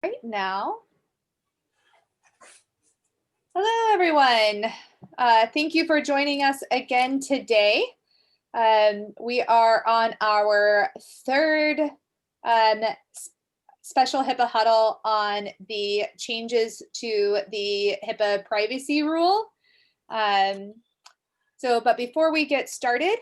right now. Hello, everyone. Thank you for joining us again today. We are on our third special HIPAA huddle on the changes to the HIPAA Privacy Rule. But before we get started,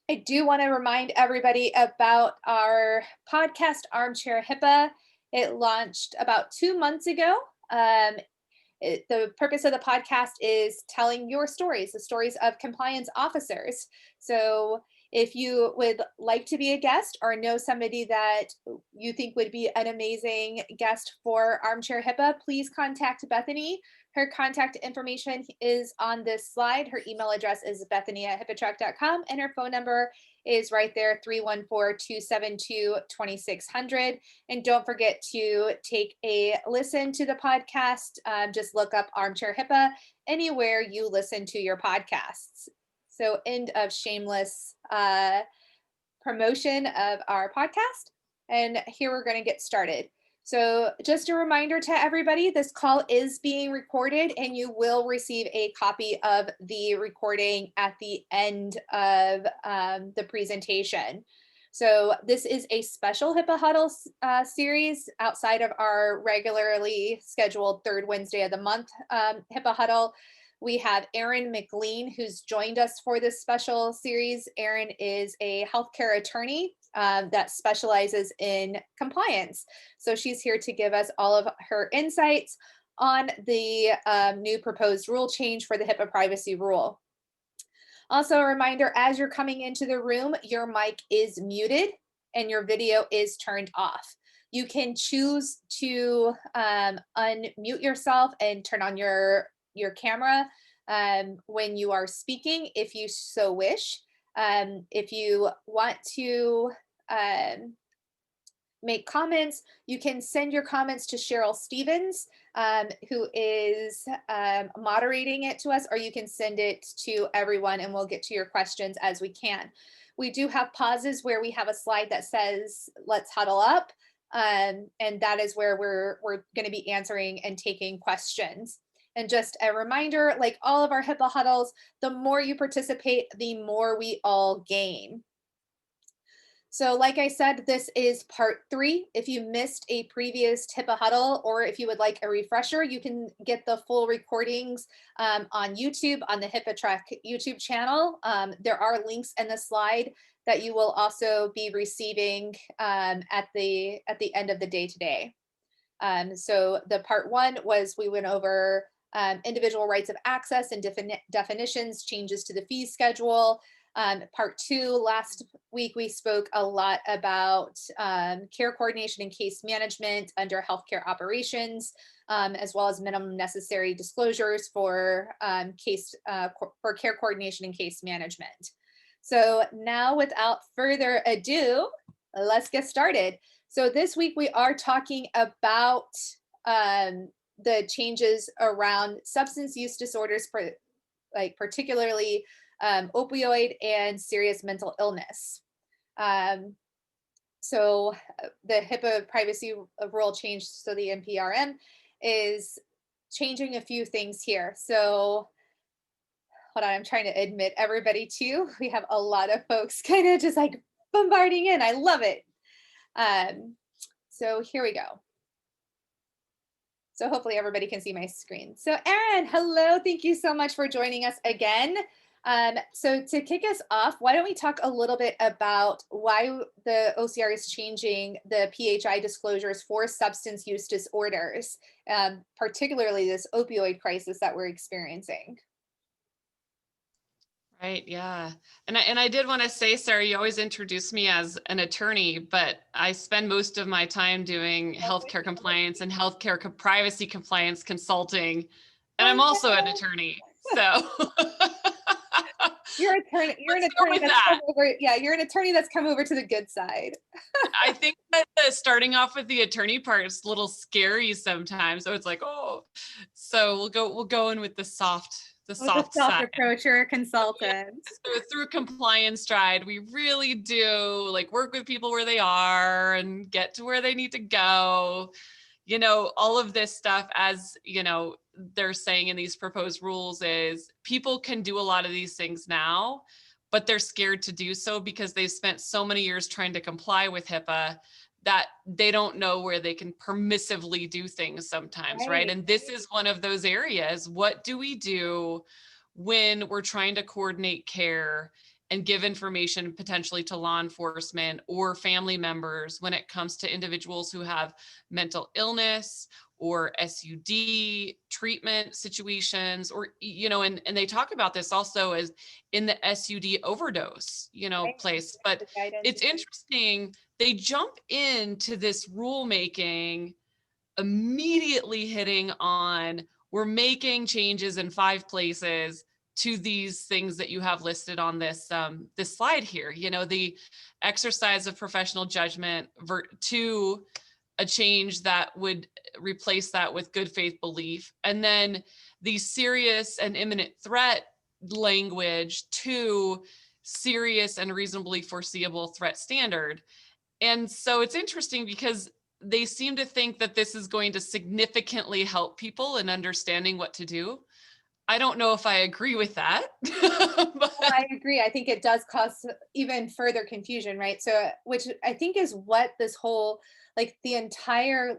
I do want to remind everybody about our podcast, Armchair HIPAA. It launched about 2 months ago. The purpose of the podcast is telling your stories, the stories of compliance officers. So if you would like to be a guest or know somebody that you think would be an amazing guest for Armchair HIPAA, please contact Bethany. Her contact information is on this slide. Her email address is bethany@HIPAAtrek.com, and her phone number is right there, 314-272-2600. And don't forget to take a listen to the podcast. Just look up Armchair HIPAA anywhere you listen to your podcasts. So end of shameless promotion of our podcast. And here we're going to get started. So just a reminder to everybody, this call is being recorded and you will receive a copy of the recording at the end of the presentation. So this is a special HIPAA Huddle series outside of our regularly scheduled third Wednesday of the month HIPAA Huddle. We have Erin MacLean, who's joined us for this special series. Erin is a healthcare attorney that specializes in compliance. So she's here to give us all of her insights on the new proposed rule change for the HIPAA Privacy Rule. Also a reminder, as you're coming into the room, your mic is muted and your video is turned off. You can choose to unmute yourself and turn on your camera when you are speaking, if you so wish. If you want to make comments, you can send your comments to Cheryl Stevens, who is moderating it to us, or you can send it to everyone and we'll get to your questions as we can. We do have pauses where we have a slide that says, let's huddle up. And that is where we're going to be answering and taking questions. And just a reminder, like all of our HIPAA huddles, the more you participate, the more we all gain. So like I said, this is part 3. If you missed a previous HIPAA huddle, or if you would like a refresher, you can get the full recordings on YouTube, on the HIPAAtrek YouTube channel. There are links in the slide that you will also be receiving at the end of the day today. So the part 1 was we went over individual rights of access and definitions, changes to the fee schedule. Part 2, last week we spoke a lot about care coordination and case management under healthcare operations, as well as minimum necessary disclosures for care coordination and case management. So now, without further ado, let's get started. So this week we are talking about the changes around substance use disorders, for particularly opioid and serious mental illness. So the HIPAA Privacy Rule change, so the NPRM, is changing a few things here. So hold on, I'm trying to admit everybody too. We have a lot of folks kind of just like bombarding in. I love it. So here we go. So hopefully everybody can see my screen. So Erin, hello, thank you so much for joining us again. So to kick us off, why don't we talk a little bit about why the OCR is changing the PHI disclosures for substance use disorders, particularly this opioid crisis that we're experiencing. Right, yeah. And I did want to say, Sarah, you always introduce me as an attorney, but I spend most of my time doing healthcare compliance and healthcare privacy compliance consulting. And I'm also an attorney. So you're an attorney that's come over. Yeah, you're an attorney that's come over to the good side. I think that starting off with the attorney part is a little scary sometimes. So it's like, oh, so we'll go in with the soft soft side approach. You're a consultant. So through Compliance Stride, we really do like work with people where they are and get to where they need to go. all of this stuff, as they're saying in these proposed rules, is people can do a lot of these things now, but they're scared to do so because they've spent so many years trying to comply with HIPAA that they don't know where they can permissively do things sometimes, right? And this is one of those areas. What do we do when we're trying to coordinate care and give information potentially to law enforcement or family members when it comes to individuals who have mental illness or SUD treatment situations, or, and they talk about this also as in the SUD overdose, place. But it's interesting, they jump into this rulemaking immediately hitting on, we're making changes in 5 places to these things that you have listed on this this slide here. The exercise of professional judgment to a change that would replace that with good faith belief, and then the serious and imminent threat language to serious and reasonably foreseeable threat standard. And so it's interesting because they seem to think that this is going to significantly help people in understanding what to do. I don't know if I agree with that. Well, I agree. I think it does cause even further confusion, right? So, which I think is what this whole, the entire,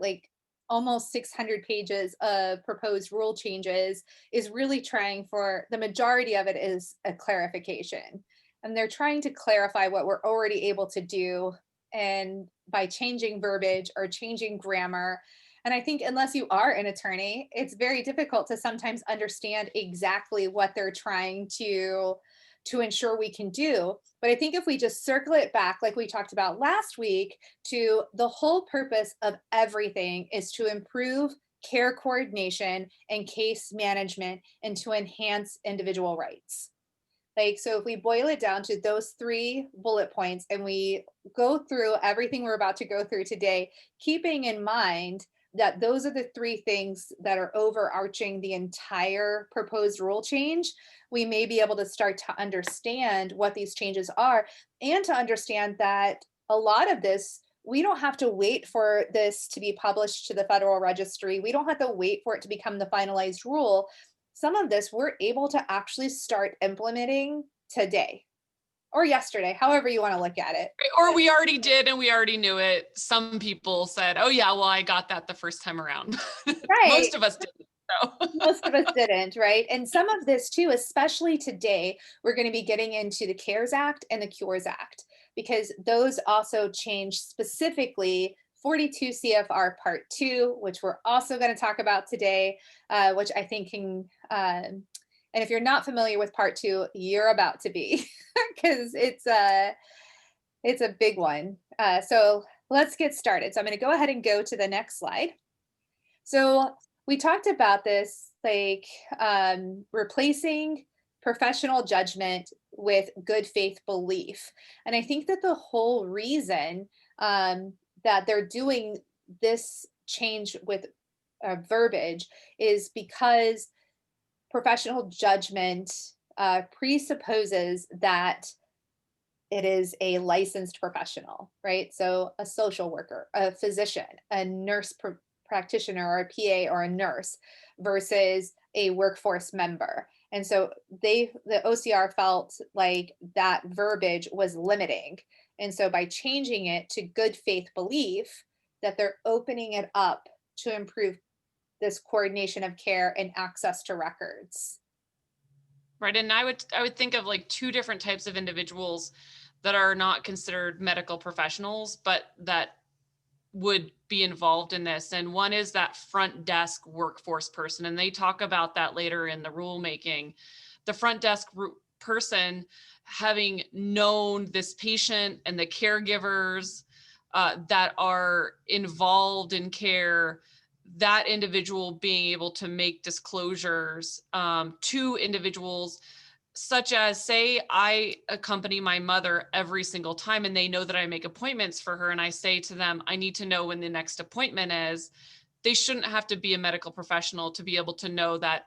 almost 600 pages of proposed rule changes is really trying for. The majority of it is a clarification. And they're trying to clarify what we're already able to do, and by changing verbiage or changing grammar. And I think unless you are an attorney, it's very difficult to sometimes understand exactly what they're trying to ensure we can do. But I think if we just circle it back, like we talked about last week, to the whole purpose of everything is to improve care coordination and case management and to enhance individual rights. So if we boil it down to those 3 bullet points and we go through everything we're about to go through today, keeping in mind that those are the 3 things that are overarching the entire proposed rule change, we may be able to start to understand what these changes are, and to understand that a lot of this, we don't have to wait for this to be published to the Federal Registry. We don't have to wait for it to become the finalized rule. Some of this we're able to actually start implementing today or yesterday, however you want to look at it. Or we already did and we already knew it. Some people said, oh yeah, well, I got that the first time around. Right. Most of us didn't. So. Most of us didn't, right? And some of this too, especially today, we're going to be getting into the CARES Act and the Cures Act, because those also change specifically 42 CFR Part 2, which we're also going to talk about today, which I think can, and if you're not familiar with Part 2, you're about to be, because it's a big one. So let's get started. So I'm going to go ahead and go to the next slide. So we talked about this, replacing professional judgment with good faith belief. And I think that the whole reason that they're doing this change with verbiage is because professional judgment presupposes that it is a licensed professional, right? So a social worker, a physician, a nurse practitioner, or a PA or a nurse, versus a workforce member. And so the OCR felt like that verbiage was limiting. And so by changing it to good faith belief, that they're opening it up to improve this coordination of care and access to records. Right. And I would think of 2 different types of individuals that are not considered medical professionals, but that would be involved in this. And one is that front desk workforce person. And they talk about that later in the rulemaking. The front desk person, having known this patient and the caregivers that are involved in care, that individual being able to make disclosures to individuals, such as, say, I accompany my mother every single time and they know that I make appointments for her, and I say to them, I need to know when the next appointment is. They shouldn't have to be a medical professional to be able to know that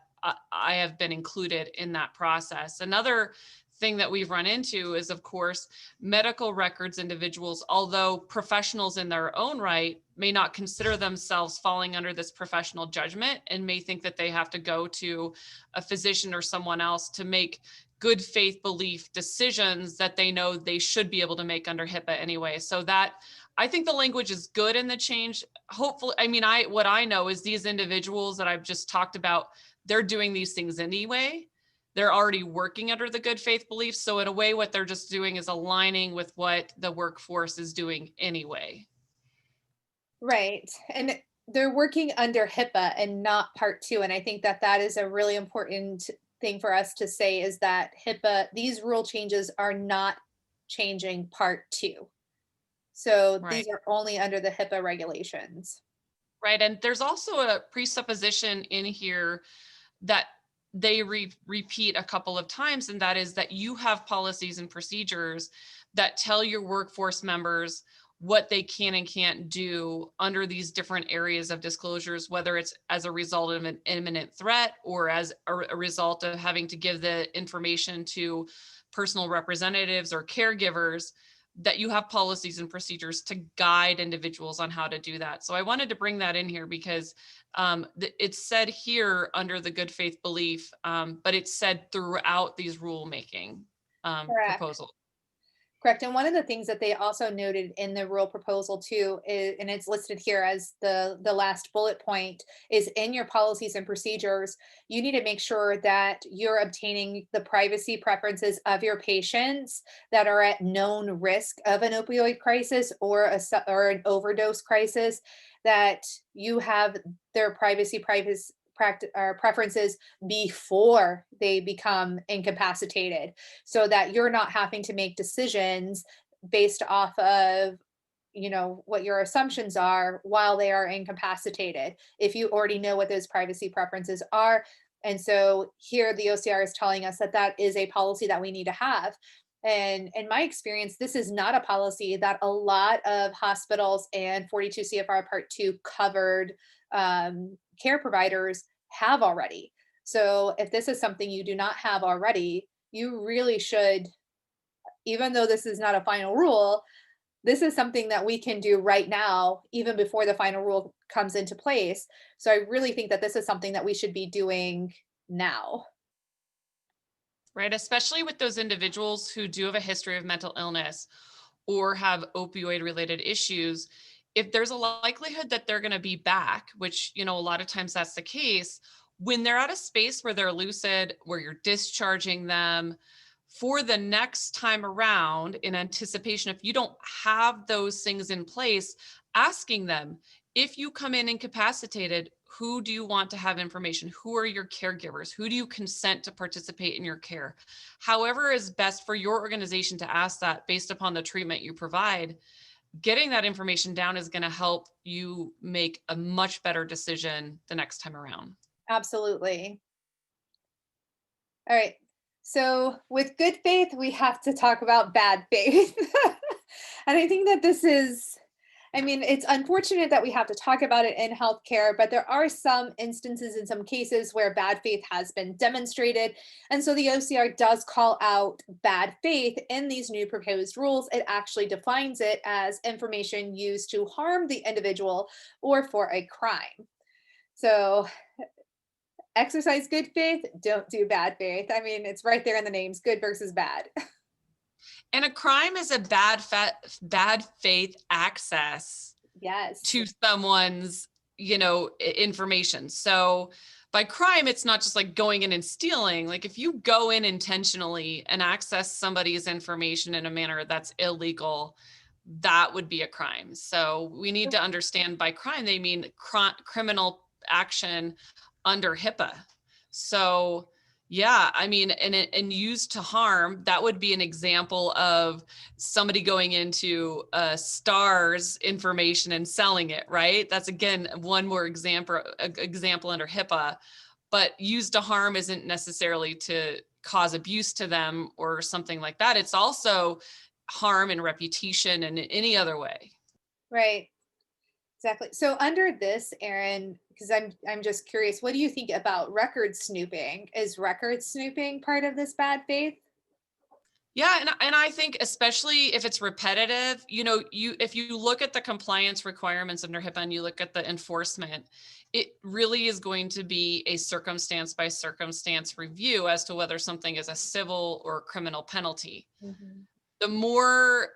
I have been included in that process. Another thing that we've run into is, of course, medical records individuals, although professionals in their own right, may not consider themselves falling under this professional judgment and may think that they have to go to a physician or someone else to make good faith belief decisions that they know they should be able to make under HIPAA anyway. So that, I think the language is good in the change. Hopefully, I mean, what I know is these individuals that I've just talked about, they're doing these things anyway. They're already working under the good faith belief. So in a way, what they're just doing is aligning with what the workforce is doing anyway. Right. And they're working under HIPAA and not Part 2. And I think that that is a really important thing for us to say, is that HIPAA, these rule changes are not changing Part 2. So Right. these are only under the HIPAA regulations. Right. And there's also a presupposition in here that they repeat a couple of times, and that is that you have policies and procedures that tell your workforce members what they can and can't do under these different areas of disclosures, whether it's as a result of an imminent threat or as a result of having to give the information to personal representatives or caregivers, that you have policies and procedures to guide individuals on how to do that. So I wanted to bring that in here because it's said here under the good faith belief, but it's said throughout these rulemaking Correct. proposals. Correct. And one of the things that they also noted in the rule proposal too, is, and it's listed here as the last bullet point, is in your policies and procedures, you need to make sure that you're obtaining the privacy preferences of your patients that are at known risk of an opioid crisis or or an overdose crisis, that you have their privacy preferences before they become incapacitated, so that you're not having to make decisions based off of, you know, what your assumptions are while they are incapacitated, if you already know what those privacy preferences are. And so here the OCR is telling us that that is a policy that we need to have. And in my experience, this is not a policy that a lot of hospitals and 42 CFR Part 2 covered care providers have already. So if this is something you do not have already, you really should, even though this is not a final rule, this is something that we can do right now, even before the final rule comes into place. So I really think that this is something that we should be doing now. Right, especially with those individuals who do have a history of mental illness or have opioid related issues. If there's a likelihood that they're going to be back, which, you know, a lot of times that's the case, when they're at a space where they're lucid, where you're discharging them for the next time around in anticipation, if you don't have those things in place, asking them, if you come in incapacitated, who do you want to have information? Who are your caregivers? Who do you consent to participate in your care? However is best for your organization to ask that based upon the treatment you provide. Getting that information down is going to help you make a much better decision the next time around. Absolutely. All right. So with good faith, we have to talk about bad faith. And I think that this is, I mean, it's unfortunate that we have to talk about it in healthcare, but there are some instances in some cases where bad faith has been demonstrated. And so the OCR does call out bad faith in these new proposed rules. It actually defines it as information used to harm the individual or for a crime. So exercise good faith, don't do bad faith. I mean, it's right there in the names, good versus bad. And a crime is a bad faith access Yes. to someone's, you know, information. So by crime, it's not just like going in and stealing. Like if you go in intentionally and access somebody's information in a manner that's illegal, that would be a crime. So we need to understand by crime, they mean criminal action under HIPAA. So yeah, I mean, and used to harm, that would be an example of somebody going into STAR's information and selling it, right? That's again, one more example under HIPAA, but used to harm isn't necessarily to cause abuse to them or something like that. It's also harm and reputation and in any other way. Right. Exactly. So under this, Erin, because I'm just curious, what do you think about record snooping? Is record snooping part of this bad faith? Yeah, and I think especially if it's repetitive, if you look at the compliance requirements under HIPAA and you look at the enforcement, it really is going to be a circumstance by circumstance review as to whether something is a civil or criminal penalty. Mhm. The more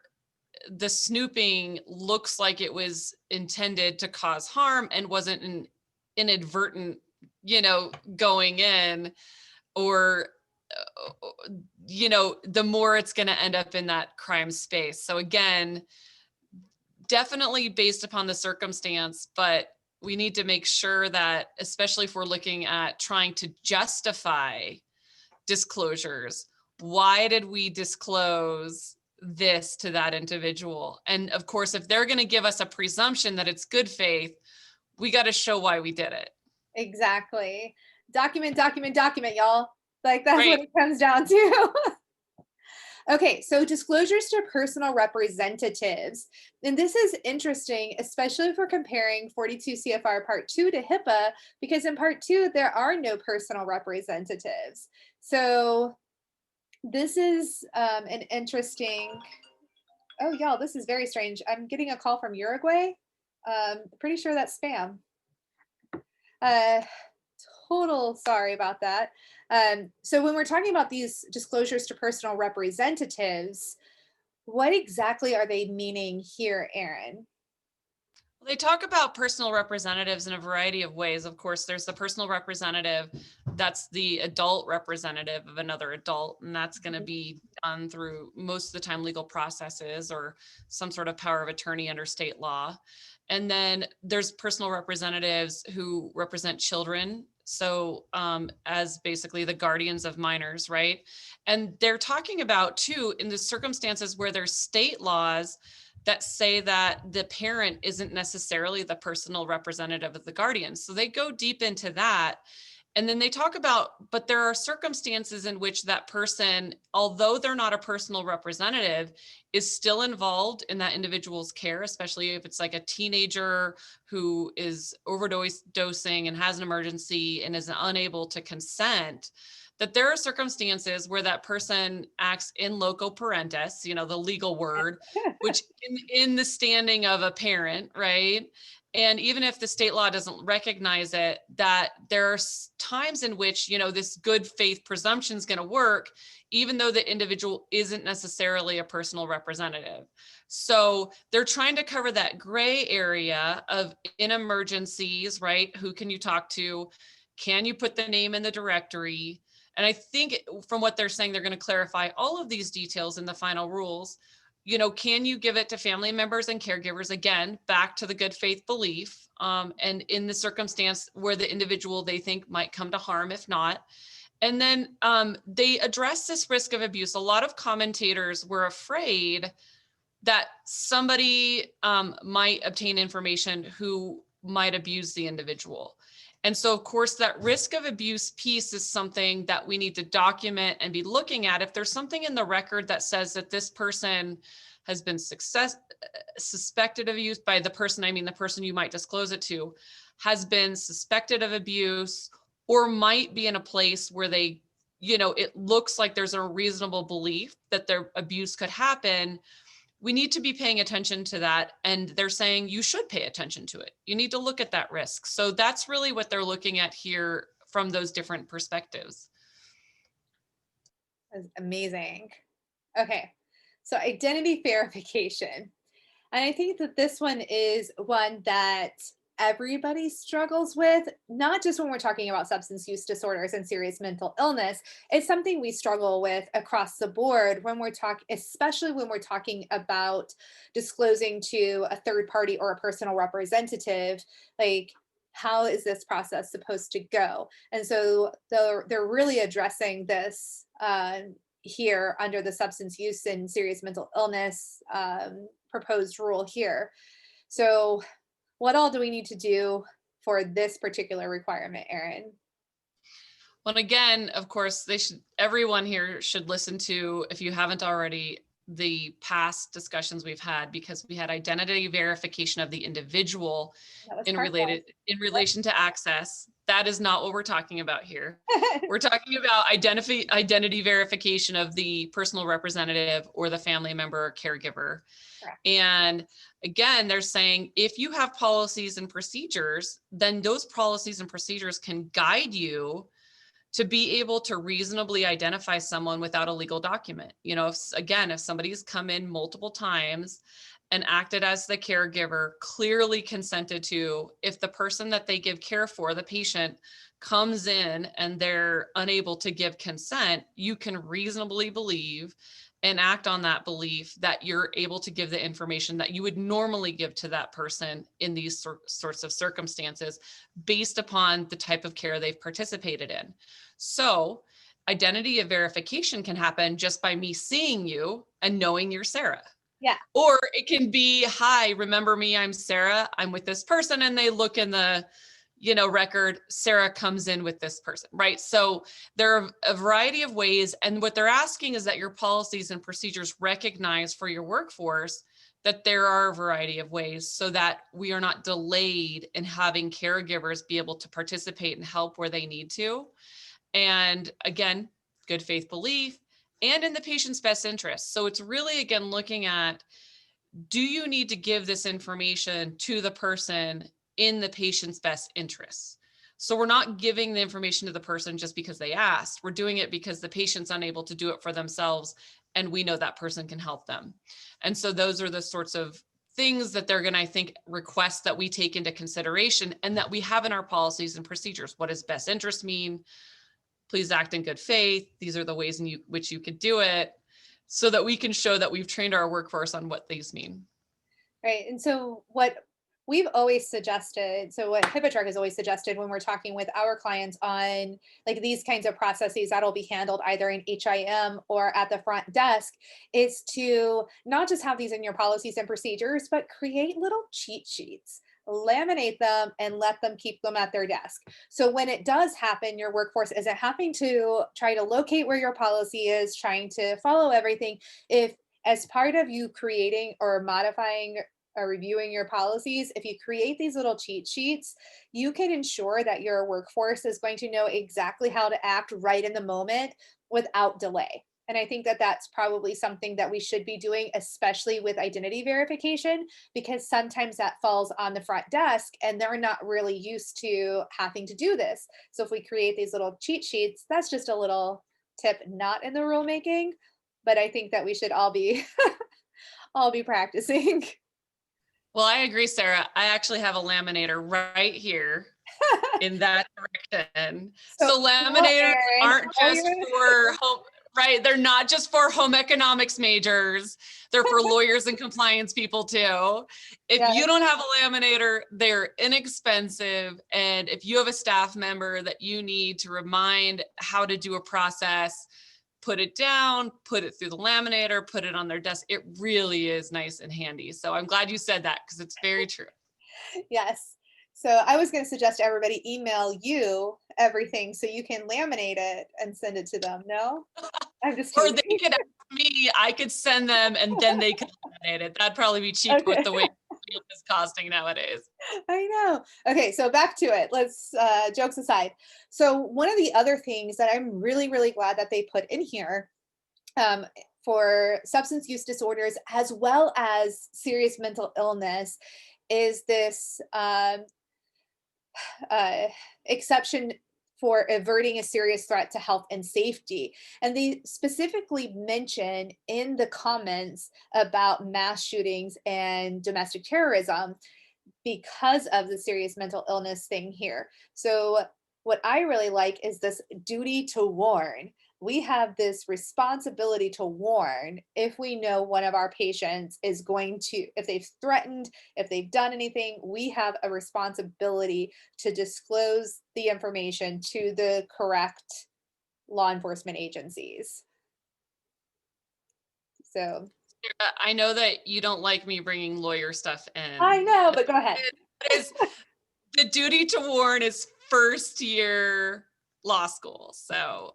the snooping looks like it was intended to cause harm and wasn't an inadvertent, going in, or the more it's going to end up in that crime space. So again, definitely based upon the circumstance, but we need to make sure that, especially if we're looking at trying to justify disclosures, why did we disclose this to that individual? And of course, if they're going to give us a presumption that it's good faith, we got to show why we did it. Exactly. Document, document, document, y'all. Like that's what Right. it comes down to. Okay, so disclosures to personal representatives. And this is interesting, especially if we're comparing 42 CFR Part 2 to HIPAA, because in Part 2, there are no personal representatives. So this is an interesting, oh, y'all, this is very strange. I'm getting a call from Uruguay. Pretty sure that's spam. Uh, total sorry about that. So when we're talking about these disclosures to personal representatives, what exactly are they meaning here, Erin? They talk about personal representatives in a variety of ways. Of course, there's the personal representative, that's the adult representative of another adult, and that's going to be done through most of the time legal processes or some sort of power of attorney under state law. And then there's personal representatives who represent children. So as basically the guardians of minors, right? And they're talking about too, in the circumstances where there's state laws that say that the parent isn't necessarily the personal representative of the guardian. So they go deep into that. And then they talk about, but there are circumstances in which that person, although they're not a personal representative, is still involved in that individual's care, especially if it's like a teenager who is overdosing and has an emergency and is unable to consent, that there are circumstances where that person acts in loco parentis, the legal word, which in the standing of a parent, right? And even if the state law doesn't recognize it, that there are times in which, this good faith presumption is going to work, even though the individual isn't necessarily a personal representative. So they're trying to cover that gray area of in emergencies, right? Who can you talk to? Can you put the name in the directory? And I think from what they're saying, they're going to clarify all of these details in the final rules. Can you give it to family members and caregivers? Again, back to the good faith belief. And in the circumstance where the individual they think might come to harm, if not. And then they address this risk of abuse. A lot of commentators were afraid that somebody might obtain information who might abuse the individual. And so, of course, that risk of abuse piece is something that we need to document and be looking at. If there's something in the record that says that this person has been suspected of use by the person, I mean, the person you might disclose it to, has been suspected of abuse or might be in a place where they, it looks like there's a reasonable belief that their abuse could happen, we need to be paying attention to that. And they're saying you should pay attention to it. You need to look at that risk. So that's really what they're looking at here from those different perspectives. That's amazing. Okay, so identity verification. And I think that this one is one that everybody struggles with, not just when we're talking about substance use disorders and serious mental illness. It's something we struggle with across the board when we're talking, especially when we're talking about disclosing to a third party or a personal representative, like, how is this process supposed to go? And so they're really addressing this here under the substance use and serious mental illness proposed rule here. So what all do we need to do for this particular requirement, Erin? Well, again, of course, everyone here should listen to, if you haven't already, the past discussions we've had, because we had identity verification of the individual That was in part one. relation to access. That is not what we're talking about here. We're talking about identity verification of the personal representative or the family member or caregiver. Correct. And again, they're saying if you have policies and procedures, then those policies and procedures can guide you to be able to reasonably identify someone without a legal document. You know, if somebody's come in multiple times and acted as the caregiver, clearly consented to, if the person that they give care for, the patient, comes in and they're unable to give consent, you can reasonably believe and act on that belief that you're able to give the information that you would normally give to that person in these sorts of circumstances based upon the type of care they've participated in. So identity verification can happen just by me seeing you and knowing you're Sarah. Yeah. Or it can be, hi, remember me, I'm Sarah, I'm with this person, and they look in the, record, Sarah comes in with this person, right? So there are a variety of ways. And what they're asking is that your policies and procedures recognize for your workforce that there are a variety of ways so that we are not delayed in having caregivers be able to participate and help where they need to. And again, good faith belief and in the patient's best interest. So it's really, again, looking at, do you need to give this information to the person in the patient's best interests? So we're not giving the information to the person just because they asked. We're doing it because the patient's unable to do it for themselves, and we know that person can help them. And so those are the sorts of things that they're going to, I think, request that we take into consideration and that we have in our policies and procedures. What does best interest mean? Please act in good faith. These are the ways in which you could do it, so that we can show that we've trained our workforce on what these mean. Right. And so what we've always suggested, so what HIPAAtrek has always suggested when we're talking with our clients on like these kinds of processes that'll be handled either in HIM or at the front desk, is to not just have these in your policies and procedures, but create little cheat sheets, laminate them, and let them keep them at their desk. So when it does happen, your workforce isn't having to try to locate where your policy is, trying to follow everything. If as part of you creating or modifying or reviewing your policies, if you create these little cheat sheets, you can ensure that your workforce is going to know exactly how to act right in the moment without delay. And I think that that's probably something that we should be doing, especially with identity verification, because sometimes that falls on the front desk and they're not really used to having to do this. So if we create these little cheat sheets, that's just a little tip, not in the rulemaking, but I think that we should all be all be practicing. Well, I agree, Sarah. I actually have a laminator right here in that direction. So laminators aren't just for home, right? They're not just for home economics majors. They're for lawyers and compliance people too. If you don't have a laminator, they're inexpensive. And if you have a staff member that you need to remind how to do a process, put it down, put it through the laminator, put it on their desk. It really is nice and handy. So I'm glad you said that because it's very true. Yes. So I was going to suggest everybody email you everything so you can laminate it and send it to them. No? I'm just Or they could ask me, I could send them and then they could laminate it. That'd probably be cheaper with the way field is costing nowadays. I know. Okay, so back to it. Let's jokes aside. So one of the other things that I'm really, really glad that they put in here for substance use disorders as well as serious mental illness is this exception for averting a serious threat to health and safety. And they specifically mention in the comments about mass shootings and domestic terrorism because of the serious mental illness thing here. So what I really like is this duty to warn. We have this responsibility to warn if we know one of our patients is going to, if they've threatened, if they've done anything, we have a responsibility to disclose the information to the correct law enforcement agencies. So I know that you don't like me bringing lawyer stuff in. I know, but go ahead. The duty to warn is first year law school. So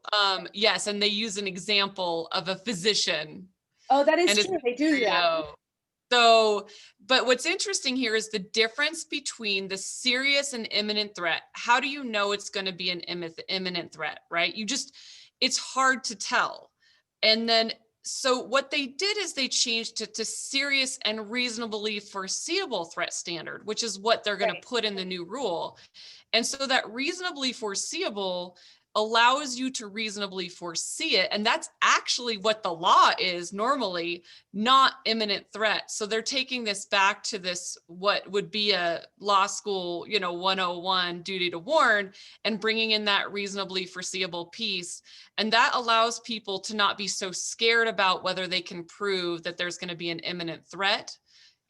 yes, and they use an example of a physician. Oh, that is true. They do that. So, but what's interesting here is the difference between the serious and imminent threat. How do you know it's going to be an imminent threat, right? It's hard to tell. And then, so what they did is they changed it to serious and reasonably foreseeable threat standard, which is what they're going to put in the new rule. And so that reasonably foreseeable allows you to reasonably foresee it. And that's actually what the law is normally, not imminent threat. So they're taking this back to this, what would be a law school, 101 duty to warn, and bringing in that reasonably foreseeable piece. And that allows people to not be so scared about whether they can prove that there's going to be an imminent threat.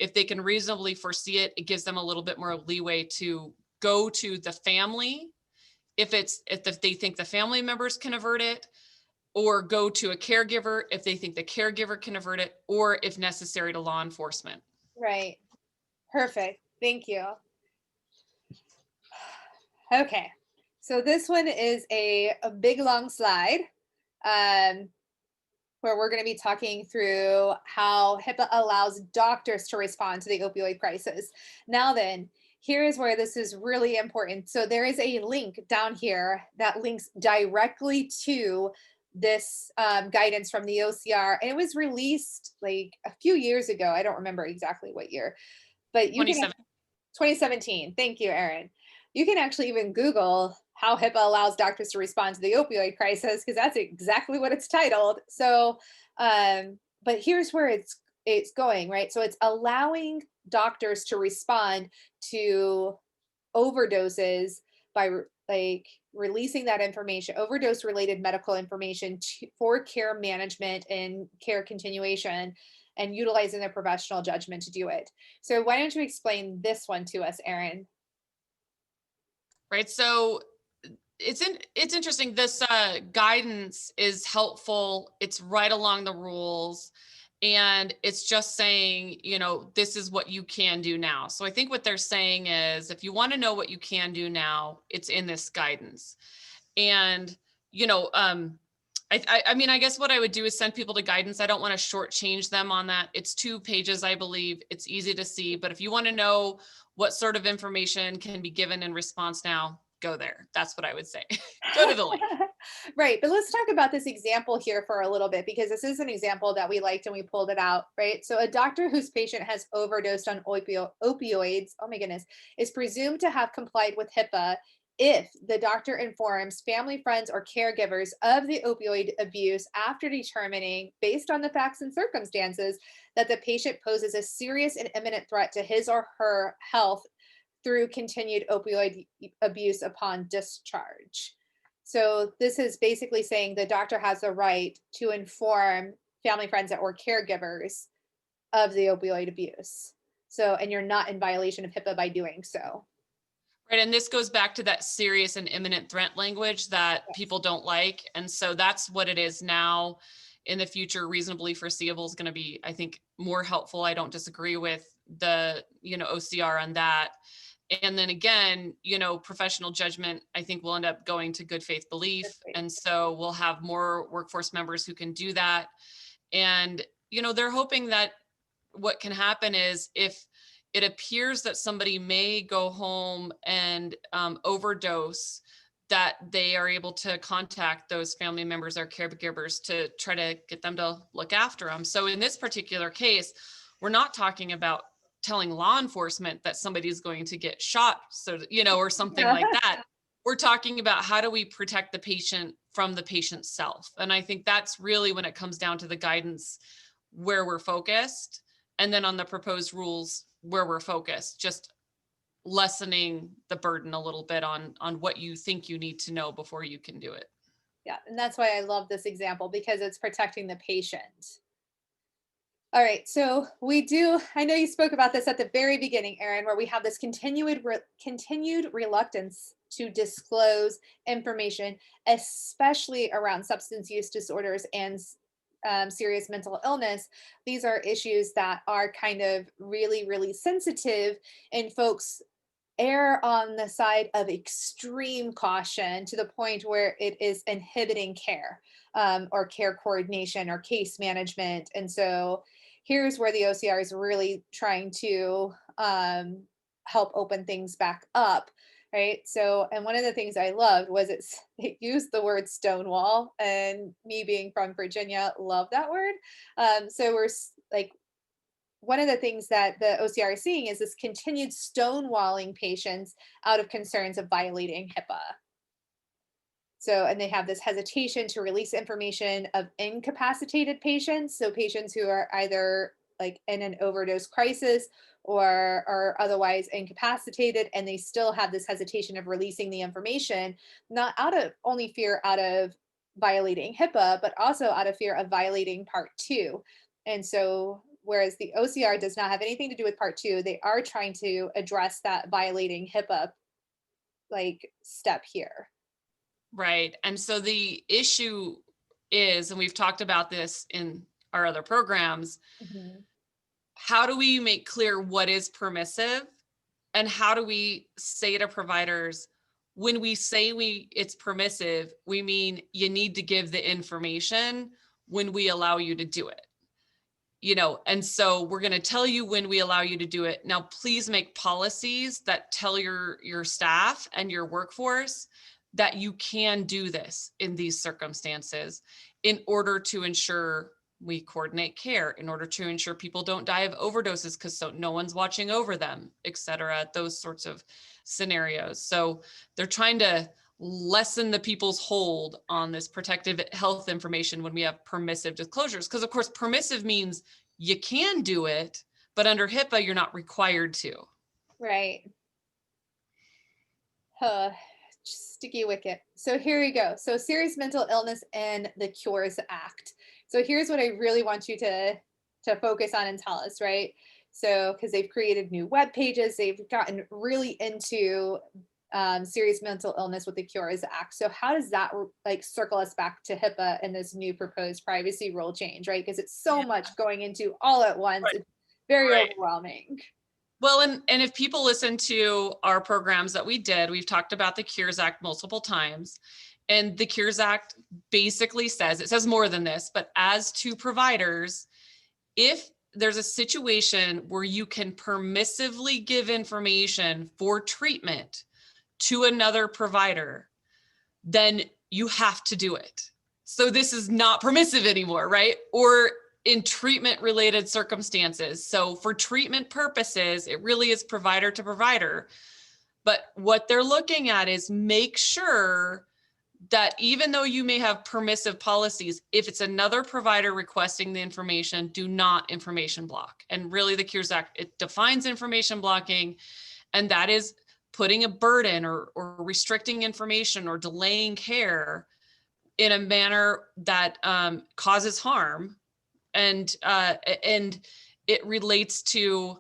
If they can reasonably foresee it, it gives them a little bit more leeway to go to the family if they think the family members can avert it, or go to a caregiver if they think the caregiver can avert it, or if necessary to law enforcement. Right. Perfect. Thank you. Okay. So this one is a big long slide where we're going to be talking through how HIPAA allows doctors to respond to the opioid crisis. Now then, here's where this is really important. So there is a link down here that links directly to this guidance from the OCR, and it was released like a few years ago. I don't remember exactly what year, but you can 2017. Thank you, Erin. You can actually even Google how HIPAA allows doctors to respond to the opioid crisis, because that's exactly what it's titled. So, but here's where it's going, right? So it's allowing doctors to respond to overdoses by releasing that information, overdose related medical information for care management and care continuation, and utilizing their professional judgment to do it. So why don't you explain this one to us, Erin? Right. So it's interesting. This guidance is helpful. It's right along the rules. And it's just saying, this is what you can do now. So I think what they're saying is, if you want to know what you can do now, it's in this guidance. And, I guess what I would do is send people to guidance. I don't want to shortchange them on that. It's 2 pages, I believe. It's easy to see. But if you want to know what sort of information can be given in response now, go there. That's what I would say. Go to the link. Right. But let's talk about this example here for a little bit, because this is an example that we liked and we pulled it out, right? So a doctor whose patient has overdosed on opioids, oh my goodness, is presumed to have complied with HIPAA if the doctor informs family, friends, or caregivers of the opioid abuse after determining, based on the facts and circumstances, that the patient poses a serious and imminent threat to his or her health through continued opioid abuse upon discharge. So this is basically saying the doctor has the right to inform family, friends, or caregivers of the opioid abuse. So, and you're not in violation of HIPAA by doing so. Right. And this goes back to that serious and imminent threat language that people don't like. And so that's what it is now. In the future, reasonably foreseeable is going to be, I think, more helpful. I don't disagree with the, OCR on that. And then again, professional judgment, I think will end up going to good faith belief. And so we'll have more workforce members who can do that. And, they're hoping that what can happen is, if it appears that somebody may go home and overdose, that they are able to contact those family members or caregivers to try to get them to look after them. So in this particular case, we're not talking about telling law enforcement that somebody's going to get shot, so or something like that. We're talking about, how do we protect the patient from the patient self? And I think that's really, when it comes down to the guidance, where we're focused. And then on the proposed rules, where we're focused, just lessening the burden a little bit on what you think you need to know before you can do it. Yeah, and that's why I love this example, because it's protecting the patient. All right, so I know you spoke about this at the very beginning, Erin, where we have this continued reluctance to disclose information, especially around substance use disorders and serious mental illness. These are issues that are kind of really, really sensitive, and folks err on the side of extreme caution to the point where it is inhibiting care, or care coordination or case management. And so here's where the OCR is really trying to help open things back up, right? So, and one of the things I loved was it used the word stonewall, and me being from Virginia, love that word. So like, one of the things that the OCR is seeing is this continued stonewalling patients out of concerns of violating HIPAA. So, and they have this hesitation to release information of incapacitated patients. So patients who are either like in an overdose crisis or are otherwise incapacitated, and they still have this hesitation of releasing the information, not out of only fear out of violating HIPAA, but also out of fear of violating Part 2. And so, whereas the OCR does not have anything to do with Part 2, they are trying to address that violating HIPAA like step here. Right. And so the issue is, and we've talked about this in our other programs, how do we make clear what is permissive, and how do we say to providers, when we say it's permissive, we mean you need to give the information when we allow you to do it. And so we're going to tell you when we allow you to do it. Now, please make policies that tell your staff and your workforce that you can do this in these circumstances in order to ensure we coordinate care, in order to ensure people don't die of overdoses because no one's watching over them, et cetera, those sorts of scenarios. So they're trying to lessen the people's hold on this protective health information when we have permissive disclosures. Because of course, permissive means you can do it, but under HIPAA, you're not required to. Right. Sticky wicket. So here we go. So serious mental illness and the Cures Act. So here's what I really want you to focus on and tell us, right? So, because they've created new web pages, they've gotten really into serious mental illness with the Cures Act. So how does that like circle us back to HIPAA and this new proposed privacy rule change, right? Because it's so much going into all at once. Right. It's very overwhelming. Well, and if people listen to our programs that we did, we've talked about the Cures Act multiple times. And the Cures Act basically says, it says more than this, but as to providers, if there's a situation where you can permissively give information for treatment to another provider, then you have to do it. So this is not permissive anymore, right? Or in treatment related circumstances. So for treatment purposes, it really is provider to provider. But what they're looking at is make sure that even though you may have permissive policies, if it's another provider requesting the information, do not information block. And really the Cures Act, it defines information blocking, and that is putting a burden or restricting information or delaying care in a manner that causes harm. And it relates to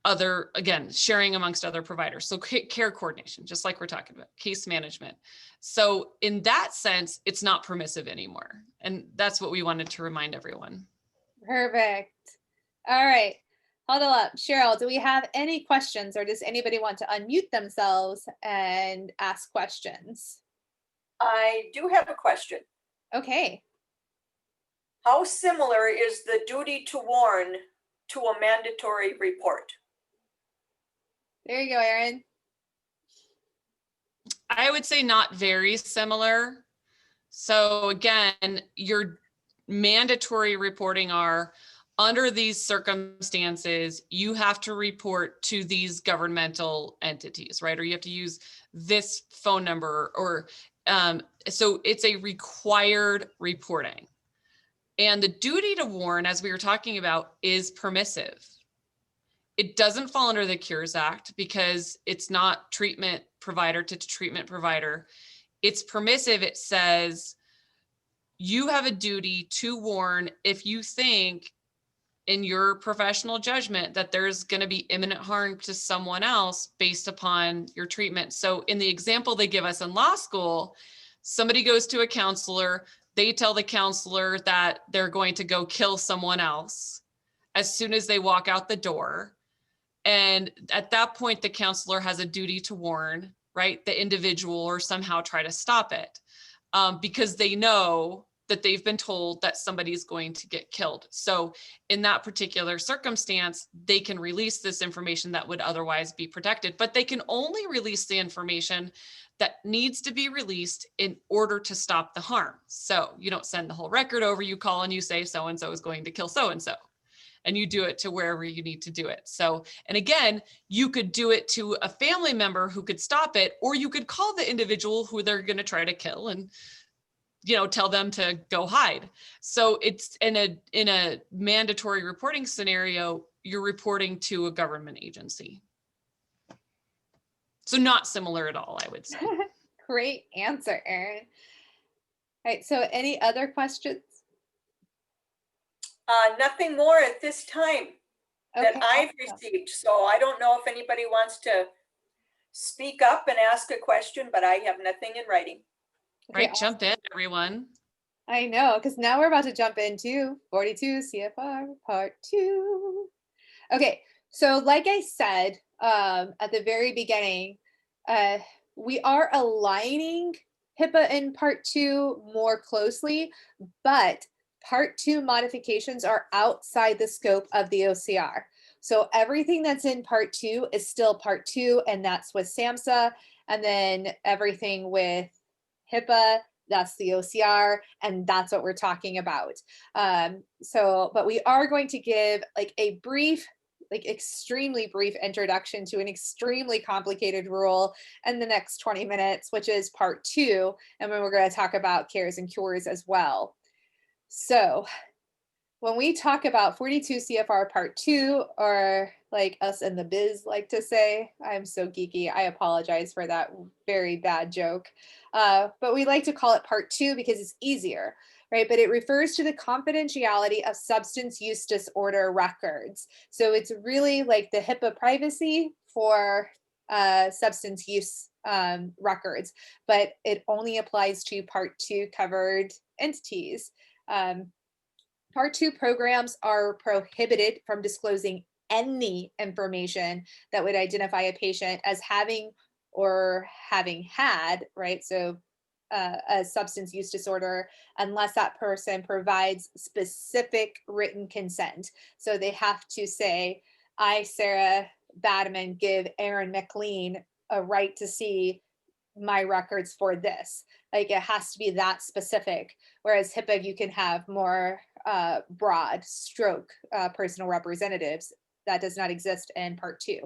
other, again, sharing amongst other providers. So care coordination, just like we're talking about, case management. So in that sense, it's not permissive anymore. And that's what we wanted to remind everyone. Perfect. All right. Huddle up. Cheryl, do we have any questions, or does anybody want to unmute themselves and ask questions? I do have a question. Okay. How similar is the duty to warn to a mandatory report? There you go, Erin. I would say not very similar. So again, your mandatory reporting are under these circumstances, you have to report to these governmental entities, right? Or you have to use this phone number, or so it's a required reporting. And the duty to warn, as we were talking about, is permissive. It doesn't fall under the Cures Act because it's not treatment provider to treatment provider. It's permissive. It says you have a duty to warn if you think in your professional judgment that there's going to be imminent harm to someone else based upon your treatment. So in the example they give us in law school, somebody goes to a counselor, they tell the counselor that they're going to go kill someone else as soon as they walk out the door. And at that point, the counselor has a duty to warn, right, the individual or somehow try to stop it, because they know that they've been told that somebody's going to get killed. So in that particular circumstance, they can release this information that would otherwise be protected, but they can only release the information that needs to be released in order to stop the harm. So you don't send the whole record over, you call and you say, so-and-so is going to kill so-and-so. And you do it to wherever you need to do it. So, and again, you could do it to a family member who could stop it, or you could call the individual who they're going to try to kill and, you know, tell them to go hide. So it's in a mandatory reporting scenario, you're reporting to a government agency. So not similar at all, I would say. Great answer, Erin. All right, so any other questions? Nothing more at this time that I've received. So I don't know if anybody wants to speak up and ask a question, but I have nothing in writing. Okay, Right, jump in, everyone. I know, because now we're about to jump into 42 CFR Part 2. Okay, so like I said at the very beginning, we are aligning HIPAA in Part 2 more closely, but Part 2 modifications are outside the scope of the OCR. So everything that's in Part 2 is still Part 2, and that's with SAMHSA, and then everything with HIPAA, that's the OCR, and that's what we're talking about. But we are going to give like a brief, like extremely brief introduction to an extremely complicated rule in the next 20 minutes, which is Part 2, and then we're going to talk about cares and cures as well. So when we talk about 42 CFR Part 2, or like us in the biz like to say, I'm so geeky, I apologize for that very bad joke, but we like to call it Part 2 because it's easier, right? But it refers to the confidentiality of substance use disorder records. So it's really like the HIPAA privacy for substance use records, but it only applies to Part 2 covered entities. Part 2 programs are prohibited from disclosing any information that would identify a patient as having or having had, right? So a substance use disorder, unless that person provides specific written consent. So they have to say, I, Sarah Badaman, give Erin MacLean a right to see my records for this. Like it has to be that specific. Whereas HIPAA, you can have more broad stroke personal representatives. That does not exist in Part 2.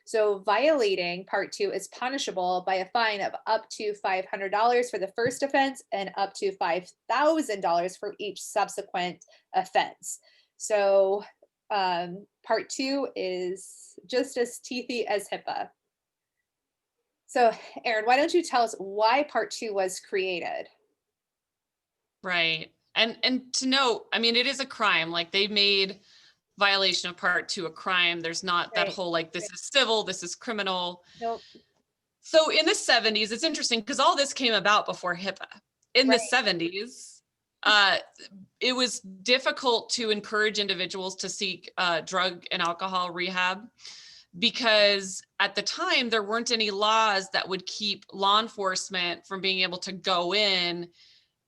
So violating Part 2 is punishable by a fine of up to $500 for the first offense and up to $5,000 for each subsequent offense. So Part 2 is just as teethy as HIPAA. So Erin, why don't you tell us why Part 2 was created? Right. And to note, I mean, it is a crime. Like they made violation of Part 2 a crime. There's not that whole like this is civil, this is criminal. Nope. So in the 70s, it's interesting because all this came about before HIPAA. In the 70s, it was difficult to encourage individuals to seek drug and alcohol rehab because at the time there weren't any laws that would keep law enforcement from being able to go in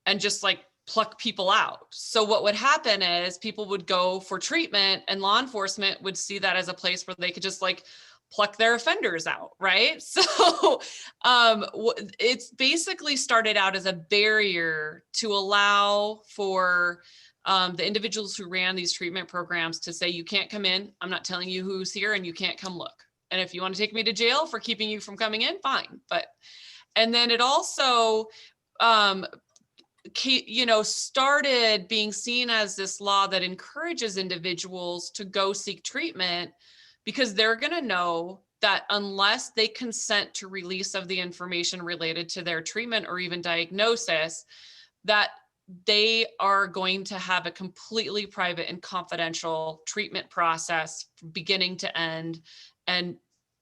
and just like pluck people out. So what would happen is people would go for treatment and law enforcement would see that as a place where they could just like pluck their offenders out, right? So it's basically started out as a barrier to allow for the individuals who ran these treatment programs to say, you can't come in, I'm not telling you who's here, and you can't come look. And if you want to take me to jail for keeping you from coming in, fine. And then it also, started being seen as this law that encourages individuals to go seek treatment because they're going to know that unless they consent to release of the information related to their treatment or even diagnosis, that they are going to have a completely private and confidential treatment process from beginning to end. And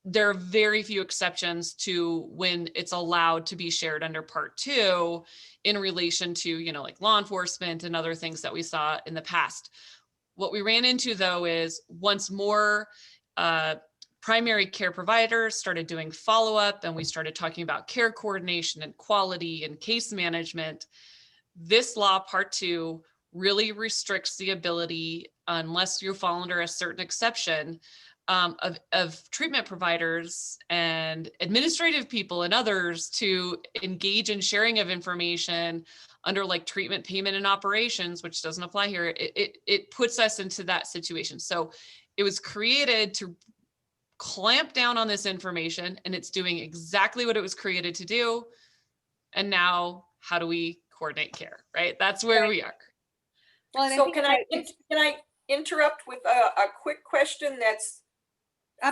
there are very few exceptions to when it's allowed to be shared under Part 2 in relation to, like law enforcement and other things that we saw in the past. What we ran into though is once more primary care providers started doing follow-up and we started talking about care coordination and quality and case management, this law, Part 2, really restricts the ability, unless you fall under a certain exception, of treatment providers and administrative people and others to engage in sharing of information under like treatment, payment, and operations, which doesn't apply here. It puts us into that situation. So it was created to clamp down on this information, and it's doing exactly what it was created to do. And now how do we coordinate care, right? That's where we are. Well, and So can I interrupt with a quick question that's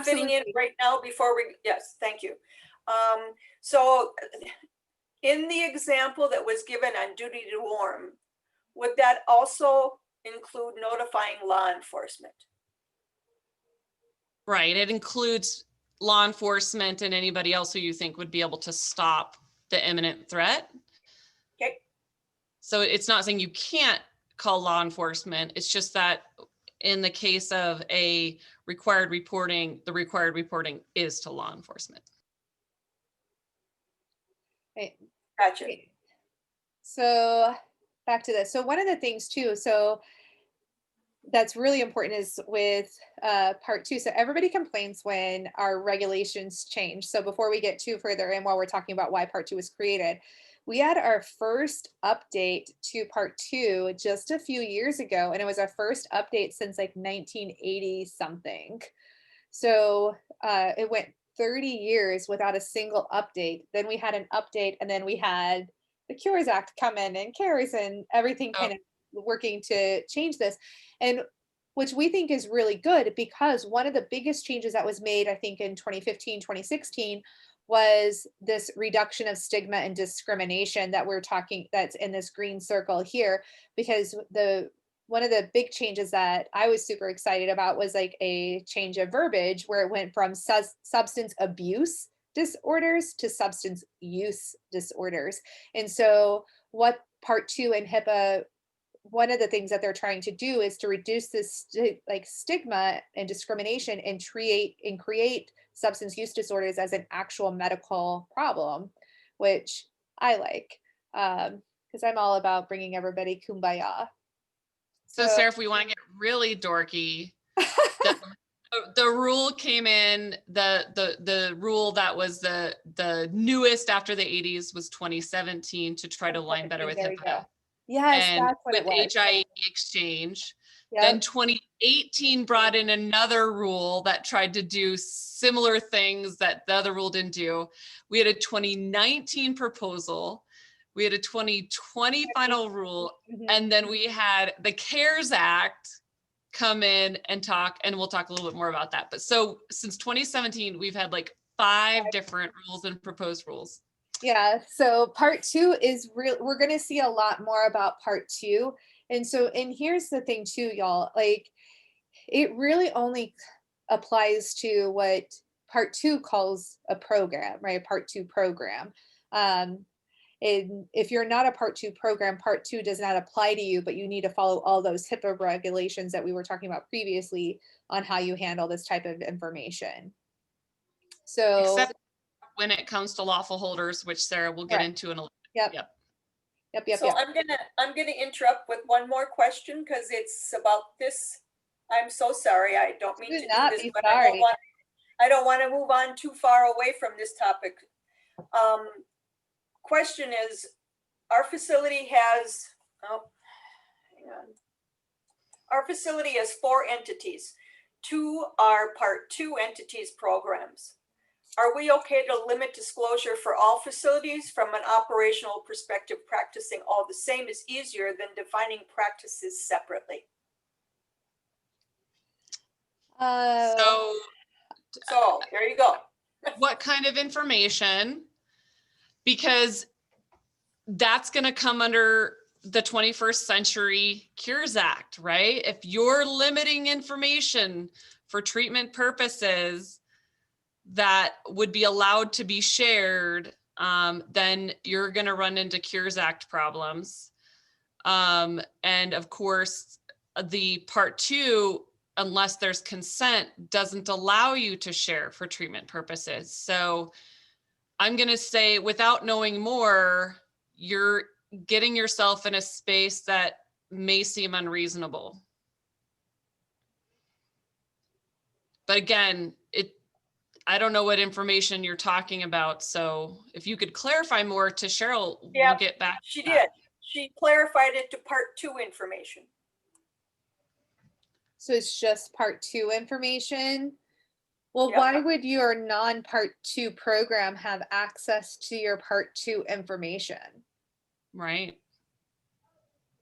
fitting in right now before we, yes, thank you. So in the example that was given on duty to warn, would that also include notifying law enforcement? Right, it includes law enforcement and anybody else who you think would be able to stop the imminent threat. Okay. So it's not saying you can't call law enforcement. It's just that in the case of a required reporting, the required reporting is to law enforcement. Right. Gotcha. Okay. So back to this. So one of the things too, so that's really important is with Part 2. So everybody complains when our regulations change. So before we get too further in, while we're talking about why Part 2 was created, we had our first update to Part 2 just a few years ago, and it was our first update since like 1980 something. So it went 30 years without a single update. Then we had an update, and then we had the Cures Act come in and CARES and everything kind of working to change this, and which we think is really good, because one of the biggest changes that was made, I think in 2015, 2016, was this reduction of stigma and discrimination that we're talking, that's in this green circle here, because one of the big changes that I was super excited about was like a change of verbiage where it went from substance abuse disorders to substance use disorders. And so what Part 2 in HIPAA, one of the things that they're trying to do is to reduce this like stigma and discrimination and create substance use disorders as an actual medical problem, which I like, because I'm all about bringing everybody kumbaya. So Sarah, if we want to get really dorky, the rule came in, the rule that was the newest after the 80s was 2017 to try to align better with HIPAA. Yes, and that's what with it was. HIE exchange. Yep. Then 2018 brought in another rule that tried to do similar things that the other rule didn't do. We had a 2019 proposal. We had a 2020 final rule. And then we had the CARES Act come in and talk, and we'll talk a little bit more about that. But so since 2017, we've had like 5 different rules and proposed rules. Yeah, so Part 2 is real. We're going to see a lot more about Part 2. And so, and here's the thing too, y'all, like it really only applies to what Part 2 calls a program, right? A Part 2 program. And if you're not a Part 2 program, Part 2 does not apply to you, but you need to follow all those HIPAA regulations that we were talking about previously on how you handle this type of information. So except when it comes to lawful holders, which Sarah will get into in a little bit. Yep. So I'm gonna interrupt with one more question because it's about this. I'm so sorry. I don't mean to do this, but I don't want to move on too far away from this topic. Question is, our facility has, hang on. Our facility has 4 entities. 2 are Part 2 entities programs. Are we okay to limit disclosure for all facilities? From an operational perspective, practicing all the same is easier than defining practices separately. So there you go. What kind of information? Because that's going to come under the 21st Century Cures Act, right? If you're limiting information for treatment purposes that would be allowed to be shared, then you're going to run into Cures Act problems. And of course, the Part 2, unless there's consent, doesn't allow you to share for treatment purposes. So I'm going to say, without knowing more, you're getting yourself in a space that may seem unreasonable. But again, I don't know what information you're talking about. So if you could clarify more to Cheryl, Yeah, we'll get back. She to that. did. She clarified it to part 2 information. So it's just part 2 information. Well, Yep. why would your non-part 2 program have access to your part 2 information? Right.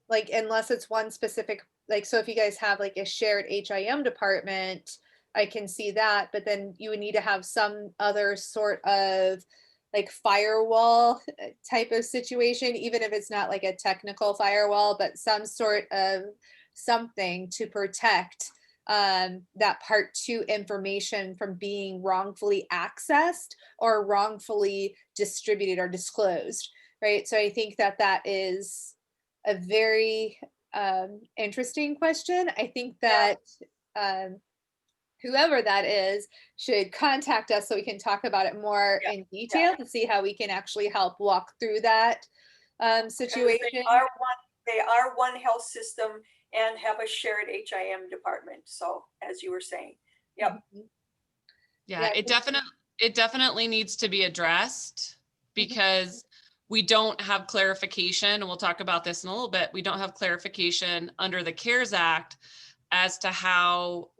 Like, unless it's one specific, like, so if you guys have like a shared HIM department, I can see that, but then you would need to have some other sort of like firewall type of situation, even if it's not like a technical firewall, but some sort of something to protect that part 2 information from being wrongfully accessed or wrongfully distributed or disclosed, right? So I think that that is a very interesting question. I think that whoever that is should contact us so we can talk about it more Yeah, in detail to see how we can actually help walk through that because situation. they are one health system and have a shared HIM department. So as you were saying, yep. Mhm. Yeah, it definitely needs to be addressed because we don't have clarification, and we'll talk about this in a little bit. We don't have clarification under the CARES Act as to how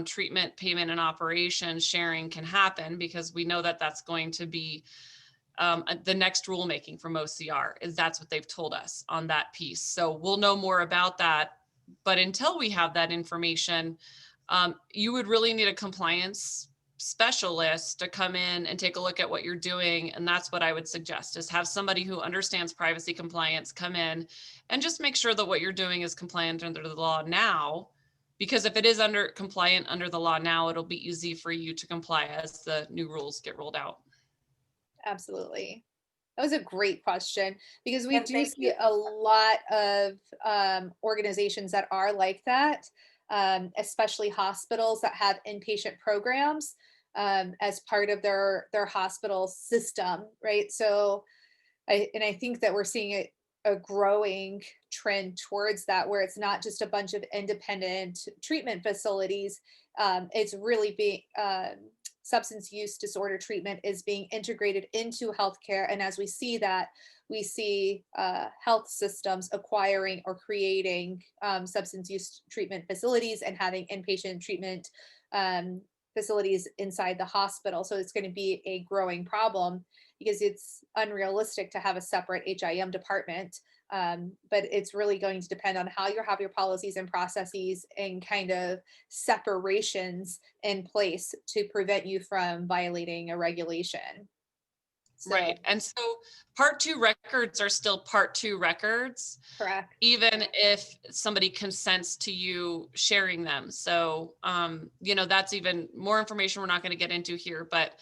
treatment, payment, and operation sharing can happen, because we know that that's going to be the next rulemaking from OCR, is that's what they've told us on that piece. So we'll know more about that. But until we have that information, you would really need a compliance specialist to come in and take a look at what you're doing. And that's what I would suggest, is have somebody who understands privacy compliance come in and just make sure that what you're doing is compliant under the law now. Because if it is compliant under the law now, it'll be easy for you to comply as the new rules get rolled out. Absolutely. That was a great question, because we And do thank see you. a lot of organizations that are like that, especially hospitals that have inpatient programs as part of their hospital system, right? So, I think that we're seeing a growing trend towards that, where it's not just a bunch of independent treatment facilities. It's really being substance use disorder treatment is being integrated into healthcare. And as we see that, we see health systems acquiring or creating substance use treatment facilities and having inpatient treatment facilities inside the hospital. So it's going to be a growing problem, because it's unrealistic to have a separate HIM department. But it's really going to depend on how you have your policies and processes and kind of separations in place to prevent you from violating a regulation. So, Right. And so part 2 records are still part 2 records, correct. even if somebody consents to you sharing them. So, that's even more information we're not going to get into here, but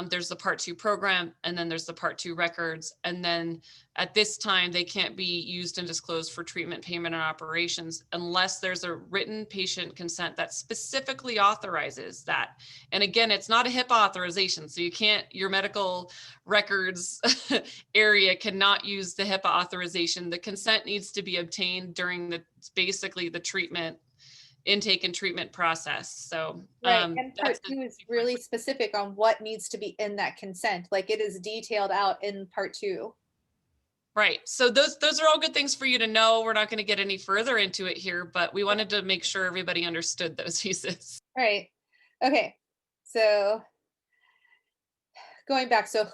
there's the part 2 program, and then there's the part 2 records. And then at this time, they can't be used and disclosed for treatment, payment, and operations unless there's a written patient consent that specifically authorizes that. And again, it's not a HIPAA authorization. So your medical records area cannot use the HIPAA authorization. The consent needs to be obtained during basically the treatment intake and treatment process. So Right. And part that's 2 is really specific on what needs to be in that consent. Like, it is detailed out in part 2. right. So those are all good things for you to know. We're not going to get any further into it here, but we wanted to make sure everybody understood those pieces. Right. Okay. So going back, so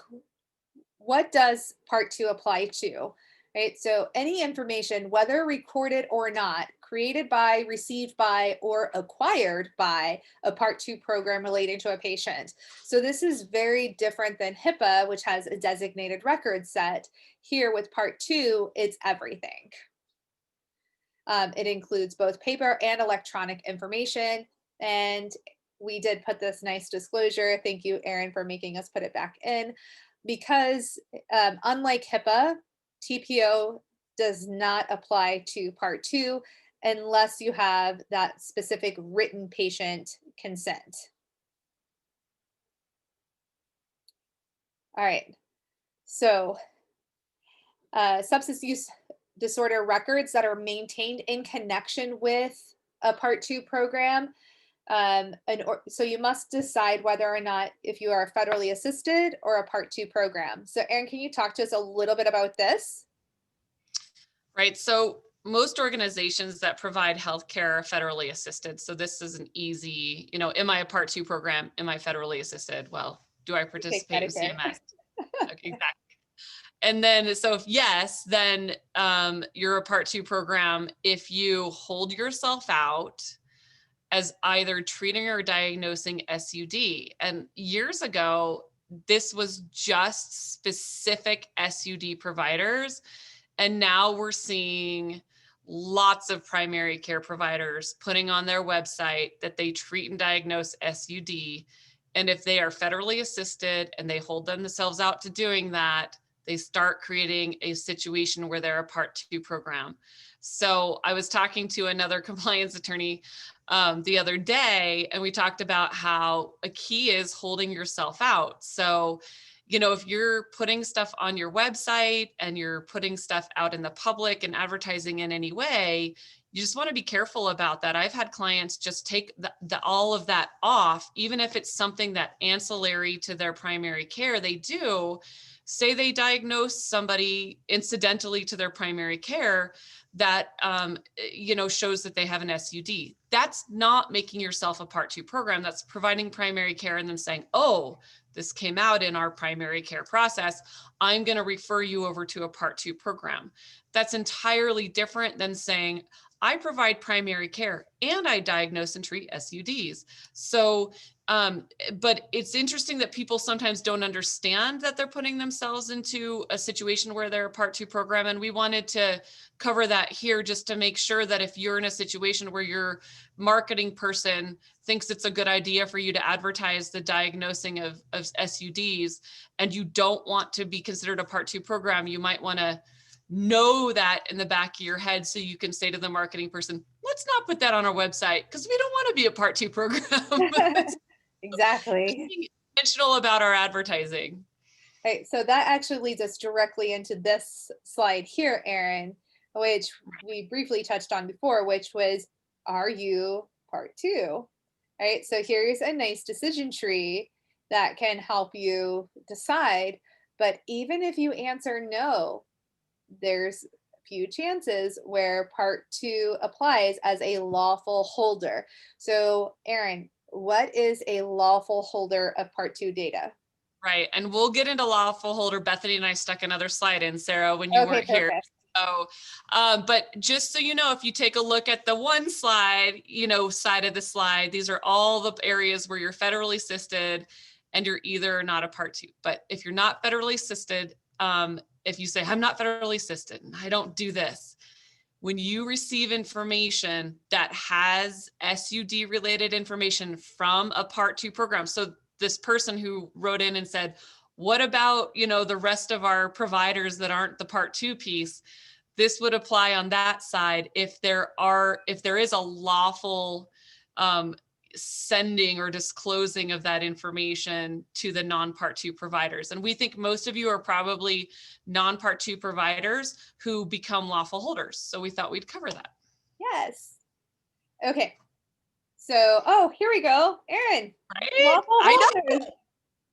what does part 2 apply to? Right. So any information, whether recorded or not, created by, received by, or acquired by a part 2 program relating to a patient. So this is very different than HIPAA, which has a designated record set. Here with part 2, it's everything. It includes both paper and electronic information. And we did put this nice disclosure. Thank you, Erin, for making us put it back in, because unlike HIPAA, TPO does not apply to part 2 unless you have that specific written patient consent. All right. So substance use disorder records that are maintained in connection with a Part 2 program. So you must decide whether or not if you are federally assisted or a Part 2 program. So Erin, can you talk to us a little bit about this? Right. So most organizations that provide healthcare are federally assisted. So this is an easy, am I a Part 2 program? Am I federally assisted? Well, do I participate in CMS? Okay, exactly. And then, so if yes, then you're a Part 2 program if you hold yourself out as either treating or diagnosing SUD. And years ago, this was just specific SUD providers. And now we're seeing lots of primary care providers putting on their website that they treat and diagnose SUD. And if they are federally assisted and they hold themselves out to doing that, they start creating a situation where they're a Part 2 program. So I was talking to another compliance attorney the other day, and we talked about how a key is holding yourself out. So, if you're putting stuff on your website and you're putting stuff out in the public and advertising in any way, you just want to be careful about that. I've had clients just take all of that off, even if it's something that ancillary to their primary care. They do say they diagnose somebody incidentally to their primary care that, shows that they have an SUD. That's not making yourself a Part 2 program. That's providing primary care and then saying, oh, this came out in our primary care process. I'm going to refer you over to a Part 2 program. That's entirely different than saying, I provide primary care and I diagnose and treat SUDs. So, but it's interesting that people sometimes don't understand that they're putting themselves into a situation where they're a Part 2 program. And we wanted to cover that here just to make sure that if you're in a situation where your marketing person thinks it's a good idea for you to advertise the diagnosing of SUDs and you don't want to be considered a Part 2 program, you might want to know that in the back of your head so you can say to the marketing person, let's not put that on our website because we don't want to be a Part 2 program. Exactly. Be intentional about our advertising. Right, so that actually leads us directly into this slide here, Erin, which we briefly touched on before, which was, are you Part 2? All right, so here's a nice decision tree that can help you decide. But even if you answer no, there's a few chances where Part 2 applies as a lawful holder. So Erin, what is a lawful holder of Part 2 data? Right, and we'll get into lawful holder. Bethany and I stuck another slide in, Sarah, when you weren't here. So, but just so you know, if you take a look at the one slide, side of the slide, these are all the areas where you're federally assisted and you're either not a Part 2. But if you're not federally assisted, if you say, I'm not federally assisted and I don't do this, when you receive information that has SUD related information from a Part 2 program, so this person who wrote in and said, what about, the rest of our providers that aren't the Part 2 piece? This would apply on that side if there is a lawful sending or disclosing of that information to the non-Part 2 providers. And we think most of you are probably non-Part 2 providers who become lawful holders. So we thought we'd cover that. Yes. Okay. So, here we go. Erin. Right? Lawful holders. I know.